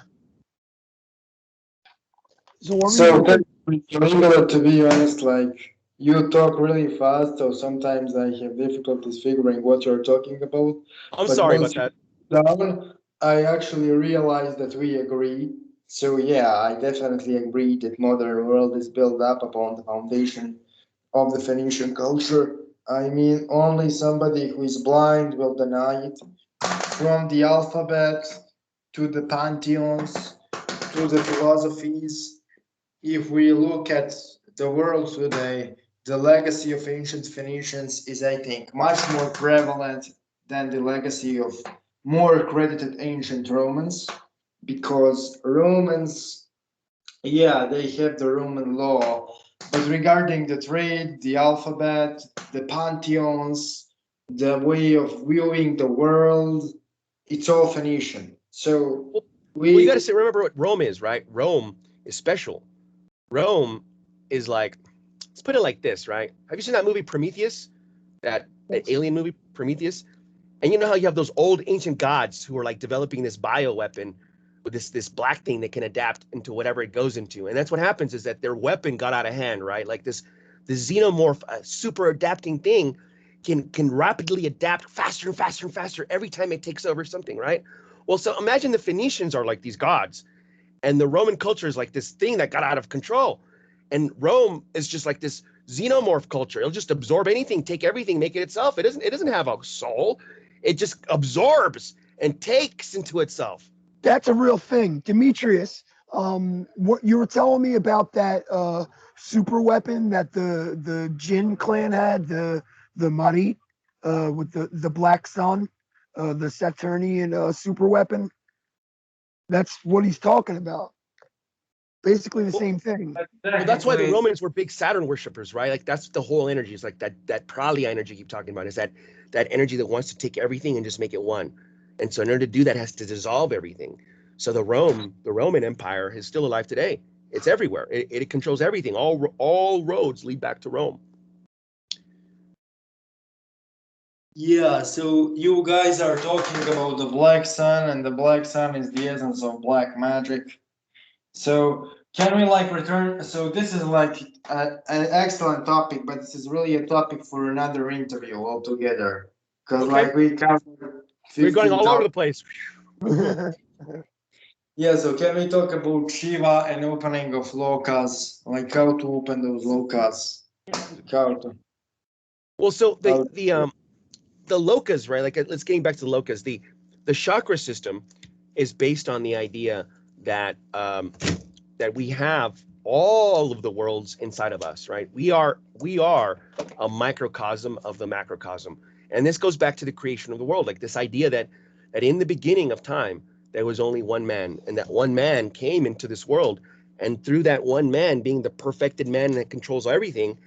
So to be honest, like you talk really fast, so sometimes I have difficulties figuring what you're talking about. I'm sorry about that. Down, I actually realized that we agree. So yeah, I definitely agree that modern world is built up upon the foundation of the Phoenician culture. I mean, only somebody who is blind will deny it. From the alphabet to the pantheons to the philosophies, if we look at the world today, the legacy of ancient Phoenicians is, I think, much more prevalent than the legacy of more accredited ancient Romans, because Romans, yeah, they have the Roman law, but regarding the trade, the alphabet, the pantheons, the way of viewing the world, it's all Phoenician. So you got to remember what Rome is, right? Rome is special. Rome is like, let's put it like this, right? Have you seen that movie Prometheus? That alien movie Prometheus? And you know how you have those old ancient gods who are like developing this bioweapon with this black thing that can adapt into whatever it goes into. And that's what happens, is that their weapon got out of hand, right? Like this xenomorph, super adapting thing can rapidly adapt faster and faster and faster every time it takes over something, right? Well, so imagine the Phoenicians are like these gods, and the Roman culture is like this thing that got out of control. And Rome is just like this xenomorph culture. It'll just absorb anything, take everything, make it itself. It doesn't have a soul. It just absorbs and takes into itself. That's a real thing. Demetrius, what you were telling me about that super weapon that the Jin clan had, the Marit, with the black sun, the Saturnian super weapon. That's what he's talking about. Basically the same thing. Well, that's why the Romans were big Saturn worshippers, right? Like that's the whole energy. It's like that prali energy you keep talking about, is that energy that wants to take everything and just make it one. And so in order to do that, has to dissolve everything. So the Roman Empire is still alive today. It's everywhere. It controls everything. All roads lead back to Rome. Yeah, so you guys are talking about the black sun, and the black sun is the essence of black magic. So can we like return? So this is like an excellent topic, but this is really a topic for another interview altogether. Because Okay. like we covered We're going 15 all over the place. Yeah, so can we talk about Shiva and opening of lokas, like how to open those lokas? How to, Well, so how- the lokas, right? Like let's getting back to the lokas. The chakra system is based on the idea that that we have all of the worlds inside of us, right? We are a microcosm of the macrocosm, and this goes back to the creation of the world. Like this idea that in the beginning of time there was only one man, and that one man came into this world, and through that one man being the perfected man that controls everything,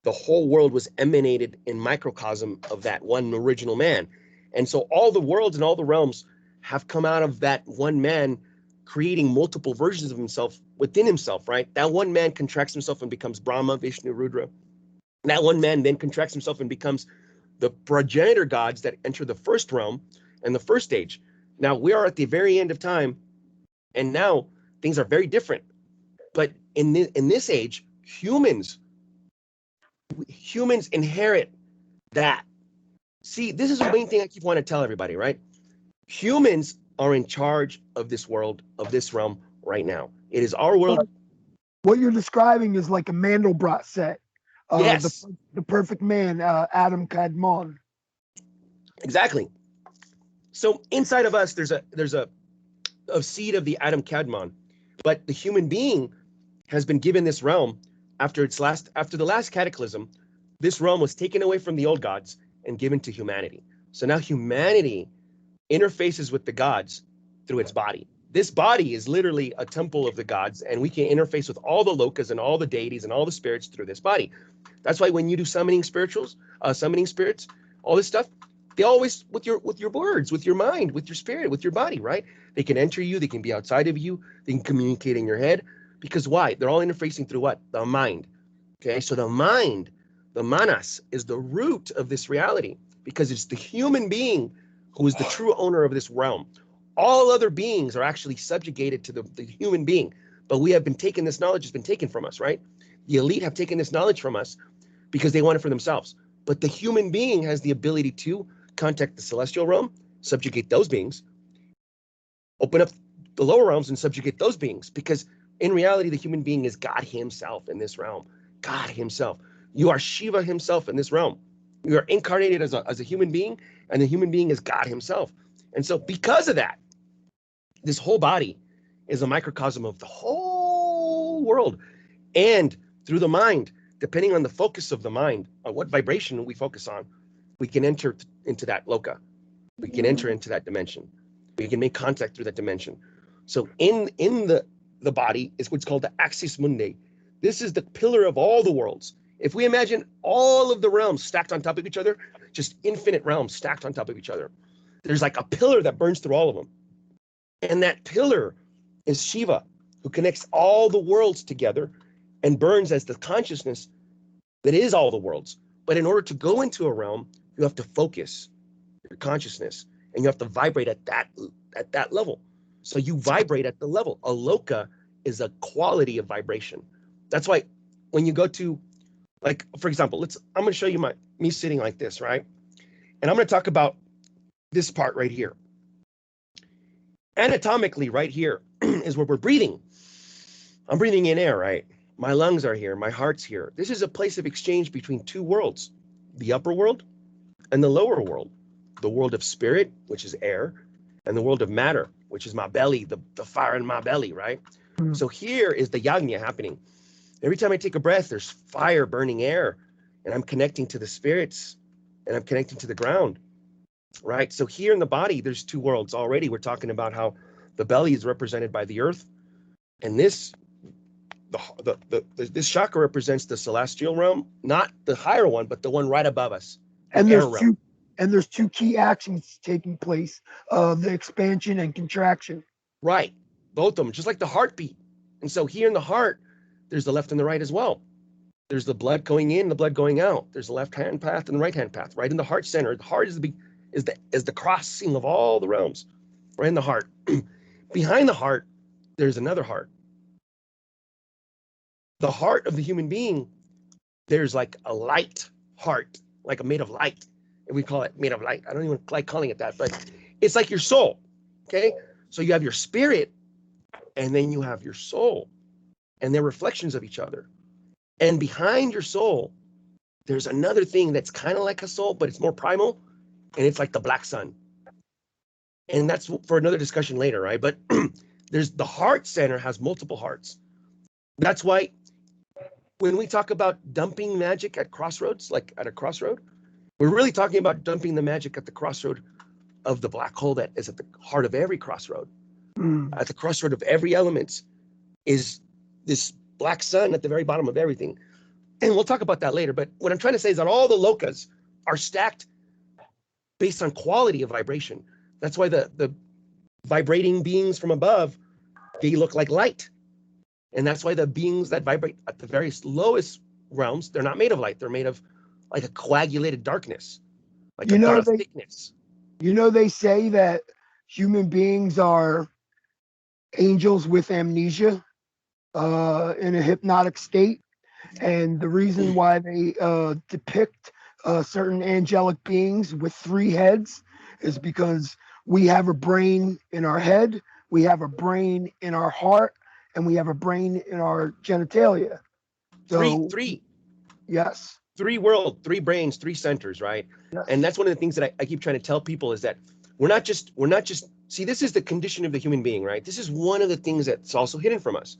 the whole world was emanated in microcosm of that one original man. And so all the worlds and all the realms have come out of that one man creating multiple versions of himself within himself, right? That one man contracts himself and becomes Brahma, Vishnu, Rudra. That one man then contracts himself and becomes the progenitor gods that enter the first realm and the first stage. Now we are at the very end of time, and now things are very different. But in this age, humans inherit that. See, this is the main thing I keep wanting to tell everybody, right? Humans are in charge of this world, of this realm right now. It is our world. What you're describing is like a Mandelbrot set. Yes. The perfect man, Adam Kadmon. Exactly. So inside of us, there's a seed of the Adam Kadmon, but the human being has been given this realm after the last cataclysm. This realm was taken away from the old gods and given to humanity. So now humanity interfaces with the gods through its body. This body is literally a temple of the gods, and we can interface with all the lokas and all the deities and all the spirits through this body. That's why when you do summoning spirits, all this stuff, they always with your words, with your mind, with your spirit, with your body, right? They can enter you, they can be outside of you, they can communicate in your head. Because why? They're all interfacing through what? The mind. Okay, so the mind, the manas, is the root of this reality, because it's the human being who is the true owner of this realm. All other beings are actually subjugated to the human being, but we have been taken, this knowledge has been taken from us, right? The elite have taken this knowledge from us because they want it for themselves. But the human being has the ability to contact the celestial realm, subjugate those beings, open up the lower realms and subjugate those beings, because in reality, the human being is God himself in this realm. God himself. You are Shiva himself in this realm. You are incarnated as a human being, and the human being is God himself. And so because of that, this whole body is a microcosm of the whole world. And through the mind, depending on the focus of the mind, on what vibration we focus on, we can enter into that loka. We can enter into that dimension. We can make contact through that dimension. So in the body is what's called the axis mundi. This is the pillar of all the worlds. If we imagine all of the realms stacked on top of each other, just infinite realms stacked on top of each other, there's like a pillar that burns through all of them. And that pillar is Shiva, who connects all the worlds together and burns as the consciousness that is all the worlds. But in order to go into a realm, you have to focus your consciousness, and you have to vibrate at that level. So you vibrate at the level. A loka is a quality of vibration. That's why when you go to, like, for example, I'm going to show you me sitting like this, right? And I'm going to talk about this part right here. Anatomically, right here is where we're breathing. I'm breathing in air, right? My lungs are here. My heart's here. This is a place of exchange between two worlds, the upper world and the lower world. The world of spirit, which is air, and the world of matter, which is my belly, the fire in my belly, right? Mm-hmm. So here is the yajna happening. Every time I take a breath, there's fire burning air, and I'm connecting to the spirits, and I'm connecting to the ground, right? So here in the body, there's two worlds already. We're talking about how the belly is represented by the earth, and this this chakra represents the celestial realm, not the higher one, but the one right above us, the And air there's realm. there's two key actions taking place: the expansion and contraction. Right, both of them, just like the heartbeat. And so here in the heart, there's the left and the right as well. There's the blood going in, the blood going out. There's the left hand path and the right hand path. Right in the heart center, the heart is the crossing of all the realms. Right in the heart. Behind the heart, there's another heart. The heart of the human being, there's like a light heart, like a made of light. And we call it made of light. I don't even like calling it that, but it's like your soul. Okay. So you have your spirit, and then you have your soul, and they're reflections of each other. And behind your soul, there's another thing that's kind of like a soul, but it's more primal, and it's like the black sun. And that's for another discussion later, right? But there's the heart center has multiple hearts. That's why when we talk about dumping magic at crossroads, like at a crossroad, we're really talking about dumping the magic at the crossroad of the black hole that is at the heart of every crossroad. At the crossroad of every element is this black sun at the very bottom of everything. And we'll talk about that later. But what I'm trying to say is that all the lokas are stacked based on quality of vibration. That's why the vibrating beings from above, they look like light. And that's why the beings that vibrate at the very lowest realms, they're not made of light. They're made of like a coagulated darkness, like a dark thickness. They say that human beings are angels with amnesia, in a hypnotic state. And the reason why they depict certain angelic beings with 3 heads is because we have a brain in our head, we have a brain in our heart, and we have a brain in our genitalia. So, Three. Yes. 3 world, 3 brains, 3 centers, right? Yes. And that's one of the things that I keep trying to tell people is that we're not just see, this is the condition of the human being, right? This is one of the things that's also hidden from us.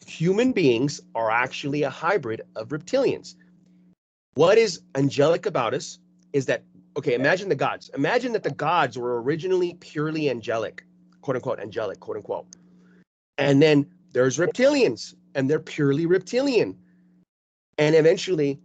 Human beings are actually a hybrid of reptilians. What is angelic about us is that, okay, imagine the gods. Imagine that the gods were originally purely angelic, quote unquote, angelic, quote unquote. And then there's reptilians, and they're purely reptilian. And eventually,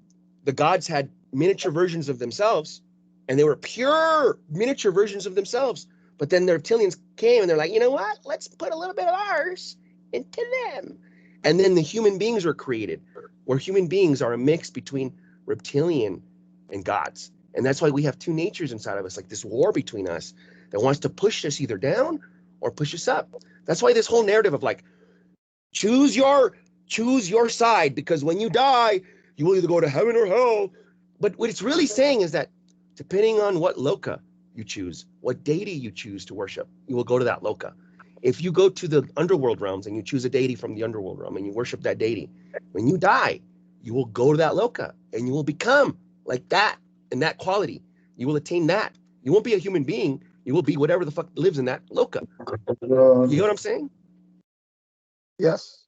the gods had miniature versions of themselves, and they were pure miniature versions of themselves. But then the reptilians came, and they're like, you know what? Let's put a little bit of ours into them. And then the human beings were created, where human beings are a mix between reptilian and gods. And that's why we have 2 natures inside of us, like this war between us that wants to push us either down or push us up. That's why this whole narrative of like, choose your side, because when you die, you will either go to heaven or hell. But what it's really saying is that depending on what loka you choose, what deity you choose to worship, you will go to that loka. If you go to the underworld realms and you choose a deity from the underworld realm and you worship that deity, when you die, you will go to that loka and you will become like that in that quality. You will attain that. You won't be a human being. You will be whatever the fuck lives in that loka. You know what I'm saying? Yes.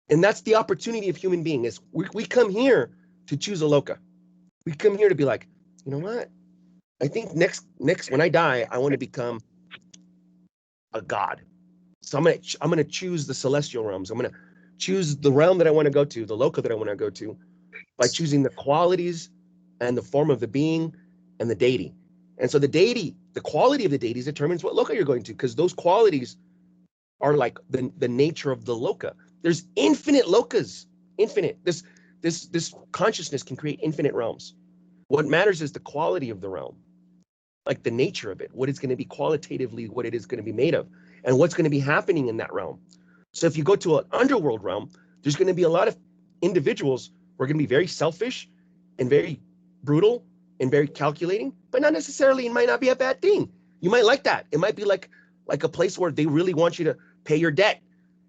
And that's the opportunity of human being is we come here to choose a loka. We come here to be like, you know what? I think next when I die, I want to become a god. So I'm gonna choose the celestial realms. I'm gonna choose the realm that I want to go to, the loka that I want to go to, by choosing the qualities and the form of the being and the deity. And so the quality of the deities determines what loka you're going to, because those qualities are like the nature of the loka. There's infinite lokas, infinite. This consciousness can create infinite realms. What matters is the quality of the realm, like the nature of it, what it's going to be qualitatively, what it is going to be made of, and what's going to be happening in that realm. So if you go to an underworld realm, there's going to be a lot of individuals who are going to be very selfish and very brutal and very calculating, but not necessarily, it might not be a bad thing. You might like that. It might be like a place where they really want you to pay your debt,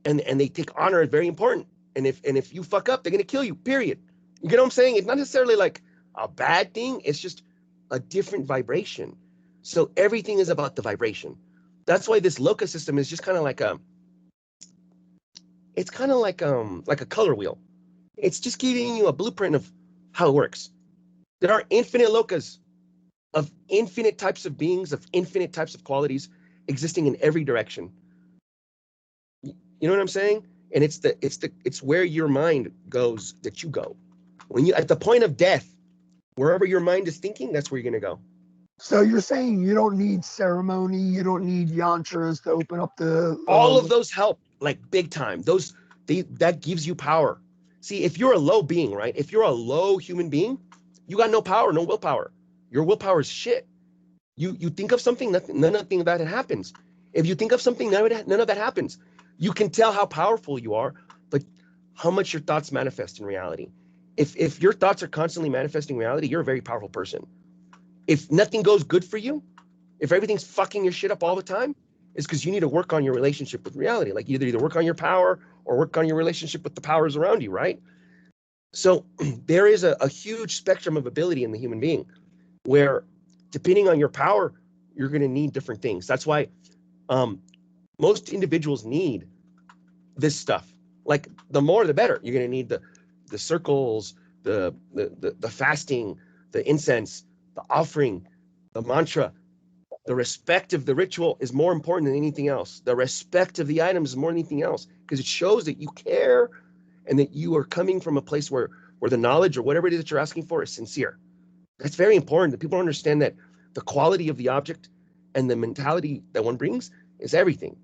and they take honor as very important. And if you fuck up, they're going to kill you, period. You get what I'm saying? It's not necessarily like a bad thing. It's just a different vibration. So everything is about the vibration. That's why this loka system is just kind of like it's kind of like a color wheel. It's just giving you a blueprint of how it works. There are infinite lokas of infinite types of beings, of infinite types of qualities existing in every direction. You know what I'm saying? and it's where your mind goes that you go. When you at the point of death, wherever your mind is thinking, that's where you're gonna go. So you're saying you don't need ceremony, you don't need yantras to open up the. All of those help, like big time. That gives you power. See, if you're a low being, right? If you're a low human being, you got no power, no willpower. Your willpower is shit. You think of something, none of that happens. If you think of something, none of that happens. You can tell how powerful you are, but how much your thoughts manifest in reality. If your thoughts are constantly manifesting reality, you're a very powerful person. If nothing goes good for you, if everything's fucking your shit up all the time, it's because you need to work on your relationship with reality. Like either work on your power or work on your relationship with the powers around you, right? So there is a huge spectrum of ability in the human being where depending on your power, you're going to need different things. That's why most individuals need this stuff. Like the more, the better. You're going to need the circles, the fasting, the incense, the offering, the mantra. The respect of the ritual is more important than anything else. The respect of the items is more than anything else because it shows that you care and that you are coming from a place where the knowledge or whatever it is that you're asking for is sincere. That's very important that people understand that the quality of the object and the mentality that one brings is everything.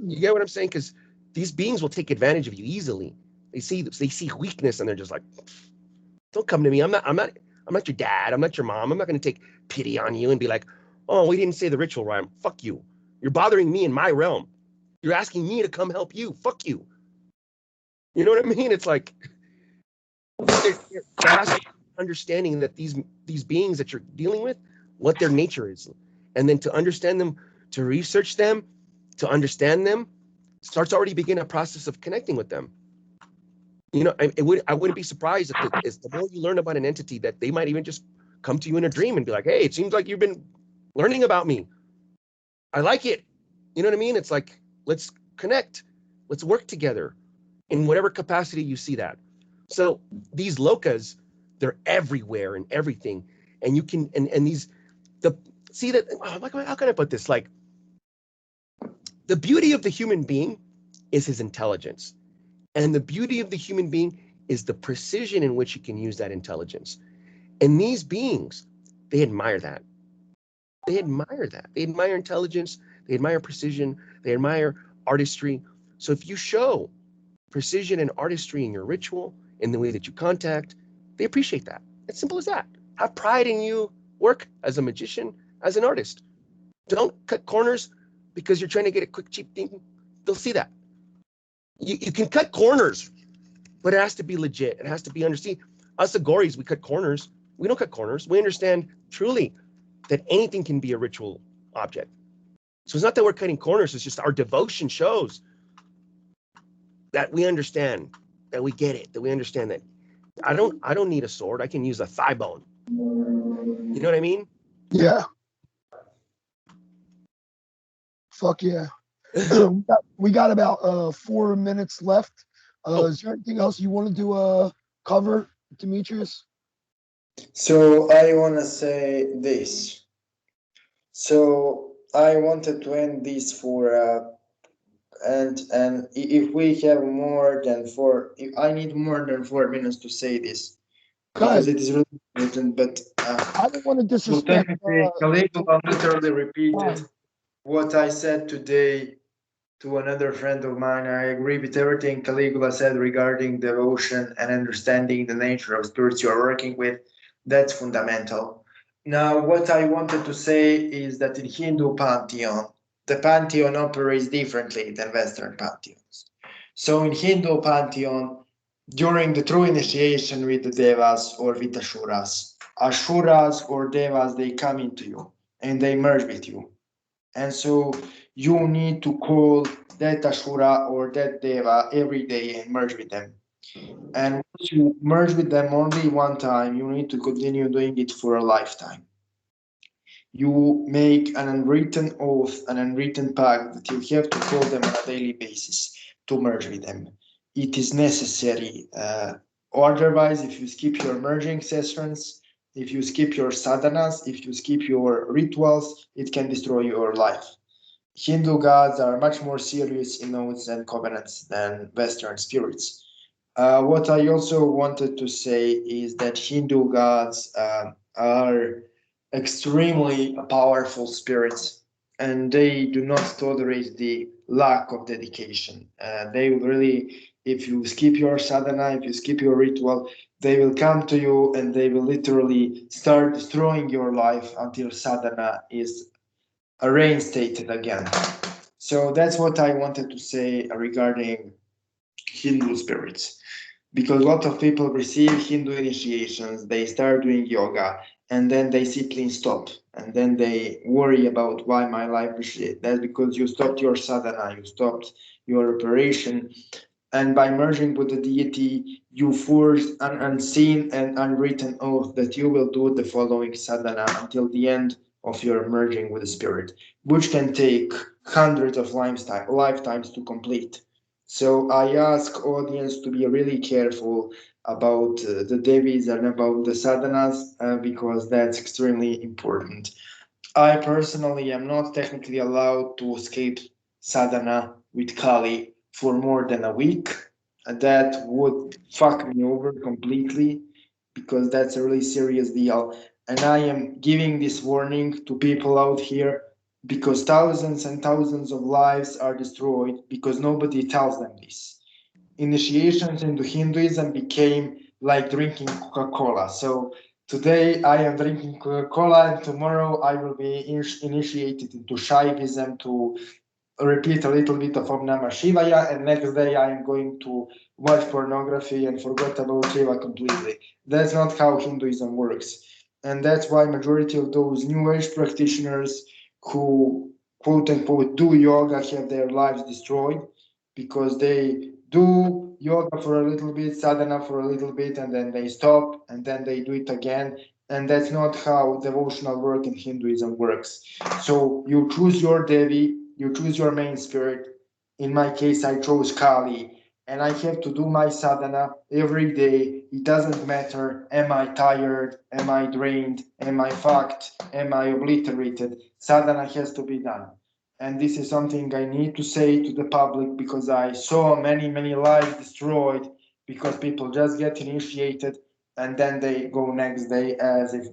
You get what I'm saying? Because these beings will take advantage of you easily. They see weakness and they're just like, don't come to me. I'm not your dad. I'm not your mom. I'm not going to take pity on you and be like, oh, we didn't say the ritual rhyme. Fuck you. You're bothering me in my realm. You're asking me to come help you. Fuck you. You know what I mean? It's like there has to be understanding that these beings that you're dealing with, what their nature is, and then to understand them, to research them, to understand them, starts already begin a process of connecting with them. You know, I wouldn't be surprised if the more you learn about an entity, that they might even just come to you in a dream and be like, hey, it seems like you've been learning about me. I like it. You know what I mean? It's like, let's connect. Let's work together in whatever capacity you see that. So these lokas, they're everywhere and everything. And you can, and these, see that, how can I put this? Like, the beauty of the human being is his intelligence. And the beauty of the human being is the precision in which he can use that intelligence. And these beings, they admire that. They admire that. They admire intelligence. They admire precision. They admire artistry. So if you show precision and artistry in your ritual, in the way that you contact, they appreciate that. It's simple as that. Have pride in you work as a magician, as an artist. Don't cut corners because you're trying to get a quick, cheap thing. They'll see that. You can cut corners, but it has to be legit. It has to be understood. Us Agoris, we cut corners. We don't cut corners. We understand truly that anything can be a ritual object. So it's not that we're cutting corners. It's just our devotion shows that we understand, that we get it, that we understand that I don't need a sword. I can use a thigh bone. You know what I mean? Yeah. Fuck yeah. we got about 4 minutes left. Is there anything else you wanted to cover, Demetrius? So I want to say this. So I wanted to end this for and if we have more than if I need more than 4 minutes to say this because it is really important. But I don't want to disrespect. Kaligula literally repeated what I said today to another friend of mine. I agree with everything Kaligula said regarding devotion and understanding the nature of spirits you are working with. That's fundamental. Now, what I wanted to say is that in Hindu pantheon, the pantheon operates differently than Western pantheons. So in Hindu pantheon, during the true initiation with the devas or with Ashuras, Ashuras or devas, they come into you and they merge with you. And so you need to call that Ashura or that Deva every day and merge with them. And once you merge with them only one time, you need to continue doing it for a lifetime. You make an unwritten oath, an unwritten pact that you have to call them on a daily basis to merge with them. It is necessary. Otherwise, if you skip your merging sessions, if you skip your sadhanas, if you skip your rituals, it can destroy your life. Hindu gods are much more serious in oaths and covenants than Western spirits. What I also wanted to say is that Hindu gods are extremely powerful spirits, and they do not tolerate the lack of dedication. They will really, if you skip your sadhana, if you skip your ritual, they will come to you and they will literally start destroying your life until sadhana is reinstated again. So that's what I wanted to say regarding Hindu spirits. Because a lot of people receive Hindu initiations, they start doing yoga, and then they simply stop. And then they worry about why my life is shit. That's because you stopped your sadhana, you stopped your operation. And by merging with the deity, you forged an unseen and unwritten oath that you will do the following sadhana until the end of your merging with the spirit, which can take hundreds of lifetimes to complete. So I ask audience to be really careful about the devis and about the sadhanas because that's extremely important. I personally am not technically allowed to escape sadhana with Kali for more than a week. That would fuck me over completely because that's a really serious deal. And I am giving this warning to people out here because thousands and thousands of lives are destroyed because nobody tells them this. Initiations into Hinduism became like drinking Coca-Cola. So today I am drinking Coca-Cola, and tomorrow I will be initiated into Shaivism to repeat a little bit of Om Namah Shivaya, and next day I am going to watch pornography and forget about Shiva completely. That's not how Hinduism works. And that's why majority of those New Age practitioners who quote unquote do yoga have their lives destroyed because they do yoga for a little bit, sadhana for a little bit, and then they stop and then they do it again. And that's not how devotional work in Hinduism works. So you choose your Devi, you choose your main spirit. In my case, I chose Kali, and I have to do my sadhana every day. It doesn't matter. Am I tired? Am I drained? Am I fucked? Am I obliterated? Sadhana has to be done. And this is something I need to say to the public because I saw many, many lives destroyed because people just get initiated and then they go next day as if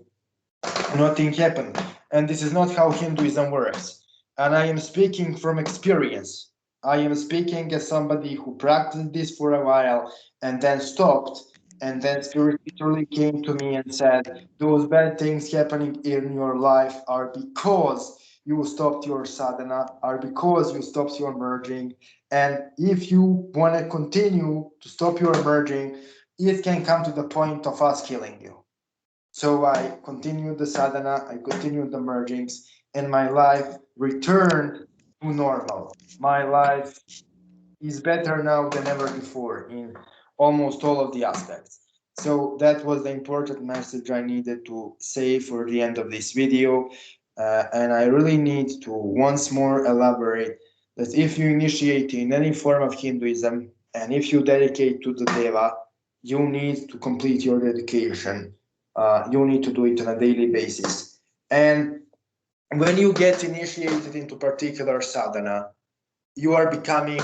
nothing happened. And this is not how Hinduism works. And I am speaking from experience. I am speaking as somebody who practiced this for a while and then stopped. And then spirit literally came to me and said, those bad things happening in your life are because you stopped your sadhana, are because you stopped your merging. And if you want to continue to stop your merging, it can come to the point of us killing you. So I continued the sadhana, I continued the mergings, and my life returned to normal. My life is better now than ever before in almost all of the aspects. So that was the important message I needed to say for the end of this video. And I really need to once more elaborate that if you initiate in any form of Hinduism and if you dedicate to the Deva, you need to complete your dedication. You need to do it on a daily basis. And when you get initiated into particular sadhana, you are becoming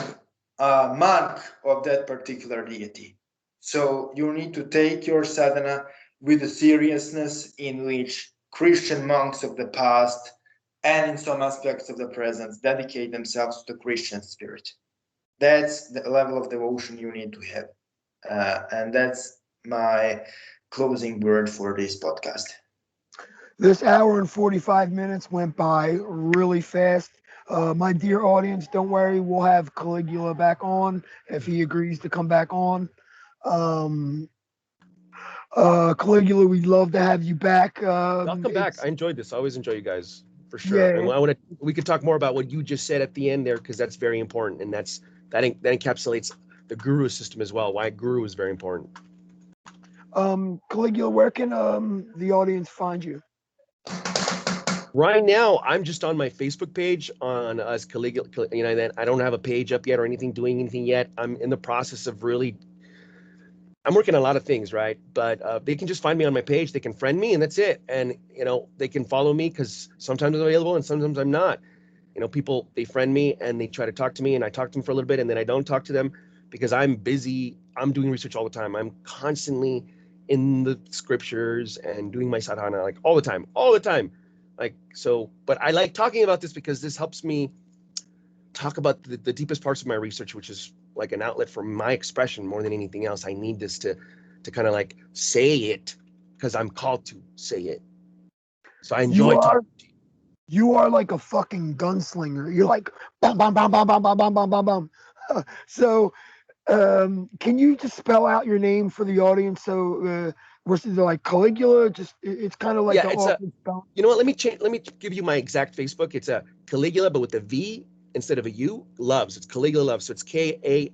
a monk of that particular deity. So you need to take your sadhana with the seriousness in which Christian monks of the past and in some aspects of the present dedicate themselves to the Christian spirit. That's the level of devotion you need to have. And that's my closing word for this podcast. This hour and 45 minutes went by really fast. My dear audience, don't worry, we'll have Caligula back on if he agrees to come back on. Caligula, we'd love to have you back. I'll come back. I enjoyed this. I always enjoy you guys for sure. Yeah. And we could talk more about what you just said at the end there because that's very important, and that encapsulates the guru system as well. Why guru is very important. Caligula, where can the audience find you? Right now, I'm just on my Facebook page on as Caligula. You know, that I don't have a page up yet or doing anything yet. I'm in the process of really. I'm working on a lot of things, right? But they can just find me on my page. They can friend me, and that's it. And you know, they can follow me because sometimes I'm available and sometimes I'm not. You know, people, they friend me and they try to talk to me, and I talk to them for a little bit, and then I don't talk to them because I'm busy. I'm doing research all the time. I'm constantly in the scriptures and doing my sadhana, like all the time. Like, so, but I like talking about this because this helps me talk about the deepest parts of my research, which is like an outlet for my expression more than anything else. I need this to kind of like say it because I'm called to say it. So I enjoy talking to you. You are like a fucking gunslinger. You're like bam, bam, bam, bam, bam, bam, bam, bam, bam, bam. So, can you just spell out your name for the audience? So, was it like Caligula? Just it's kind of like Yeah, an it's a, awkward spell. you know what? Let me give you my exact Facebook. It's a Caligula, but with a V instead of a U. Loves. It's Caligula Loves. So it's Kali,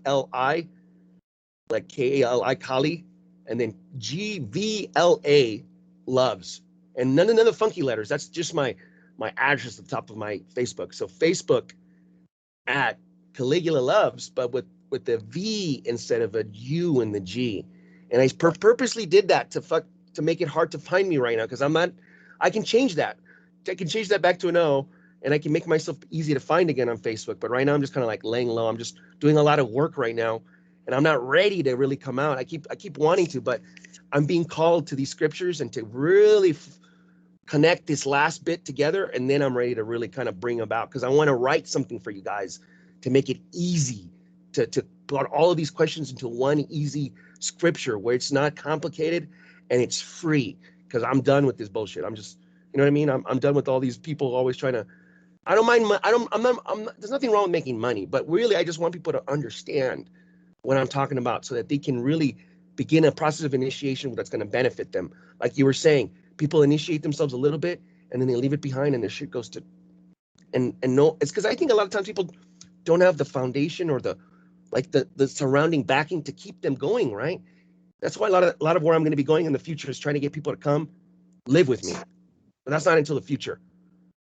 like Kali, Kali, and then GVLA Loves, and none of the funky letters. That's just my address at the top of my Facebook. So Facebook at Caligula Loves, but with the V instead of a U and the G. And I purposely did that to make it hard to find me right now, because I'm not. I can change that. I can change that back to an O, and I can make myself easy to find again on Facebook. But right now I'm just kind of like laying low. I'm just doing a lot of work right now, and I'm not ready to really come out. I keep wanting to, but I'm being called to these scriptures and to really connect this last bit together, and then I'm ready to really kind of bring about, because I want to write something for you guys to make it easy to put all of these questions into one easy scripture where it's not complicated and it's free, because I'm done with this bullshit. I'm just, you know what I mean? I'm done with all these people always trying to. I don't mind. I'm not, there's nothing wrong with making money, but really, I just want people to understand what I'm talking about so that they can really begin a process of initiation that's going to benefit them. Like you were saying, people initiate themselves a little bit and then they leave it behind and their shit goes to, and no, it's because I think a lot of times people don't have the foundation or the surrounding backing to keep them going, right? That's why a lot of where I'm going to be going in the future is trying to get people to come live with me. But that's not until the future.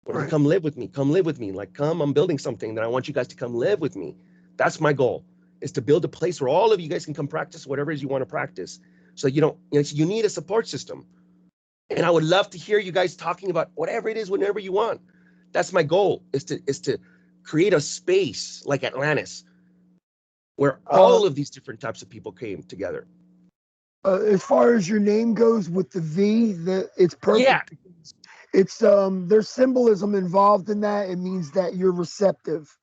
Or Right. come live with me. Like, come, I'm building something that I want you guys to come live with me. That's my goal, is to build a place where all of you guys can come practice whatever it is you want to practice. So you don't, so you need a support system. And I would love to hear you guys talking about whatever it is, whenever you want. That's my goal, is to create a space like Atlantis, where all of these different types of people came together. As far as your name goes with the V, it's perfect. Yeah. Because it's there's symbolism involved in that. It means that you're receptive.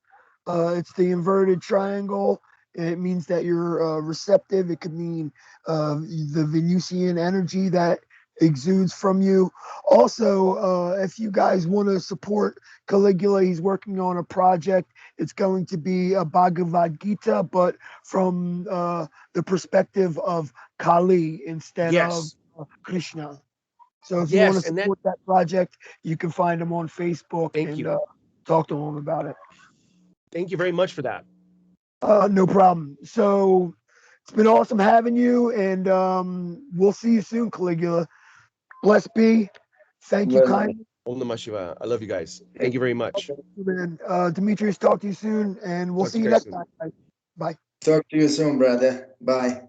It's the inverted triangle. It means that you're receptive. It could mean the Venusian energy that exudes from you. Also, if you guys want to support Caligula, he's working on a project. It's going to be a Bhagavad Gita, but from the perspective of Kali instead Yes. of Krishna. So if you Yes, want to and then support that project, you can find him on Facebook thank and you. talk to him about it. Thank you very much for that. No problem. So it's been awesome having you, and we'll see you soon, Caligula. Bless be. Thank you kindly. Om Namah Shiva. I love you guys. Thank you very much. Man. Demetrius, talk to you soon, and we'll Talk to see you you guys next soon. time. Bye. Talk to you soon, brother. Bye.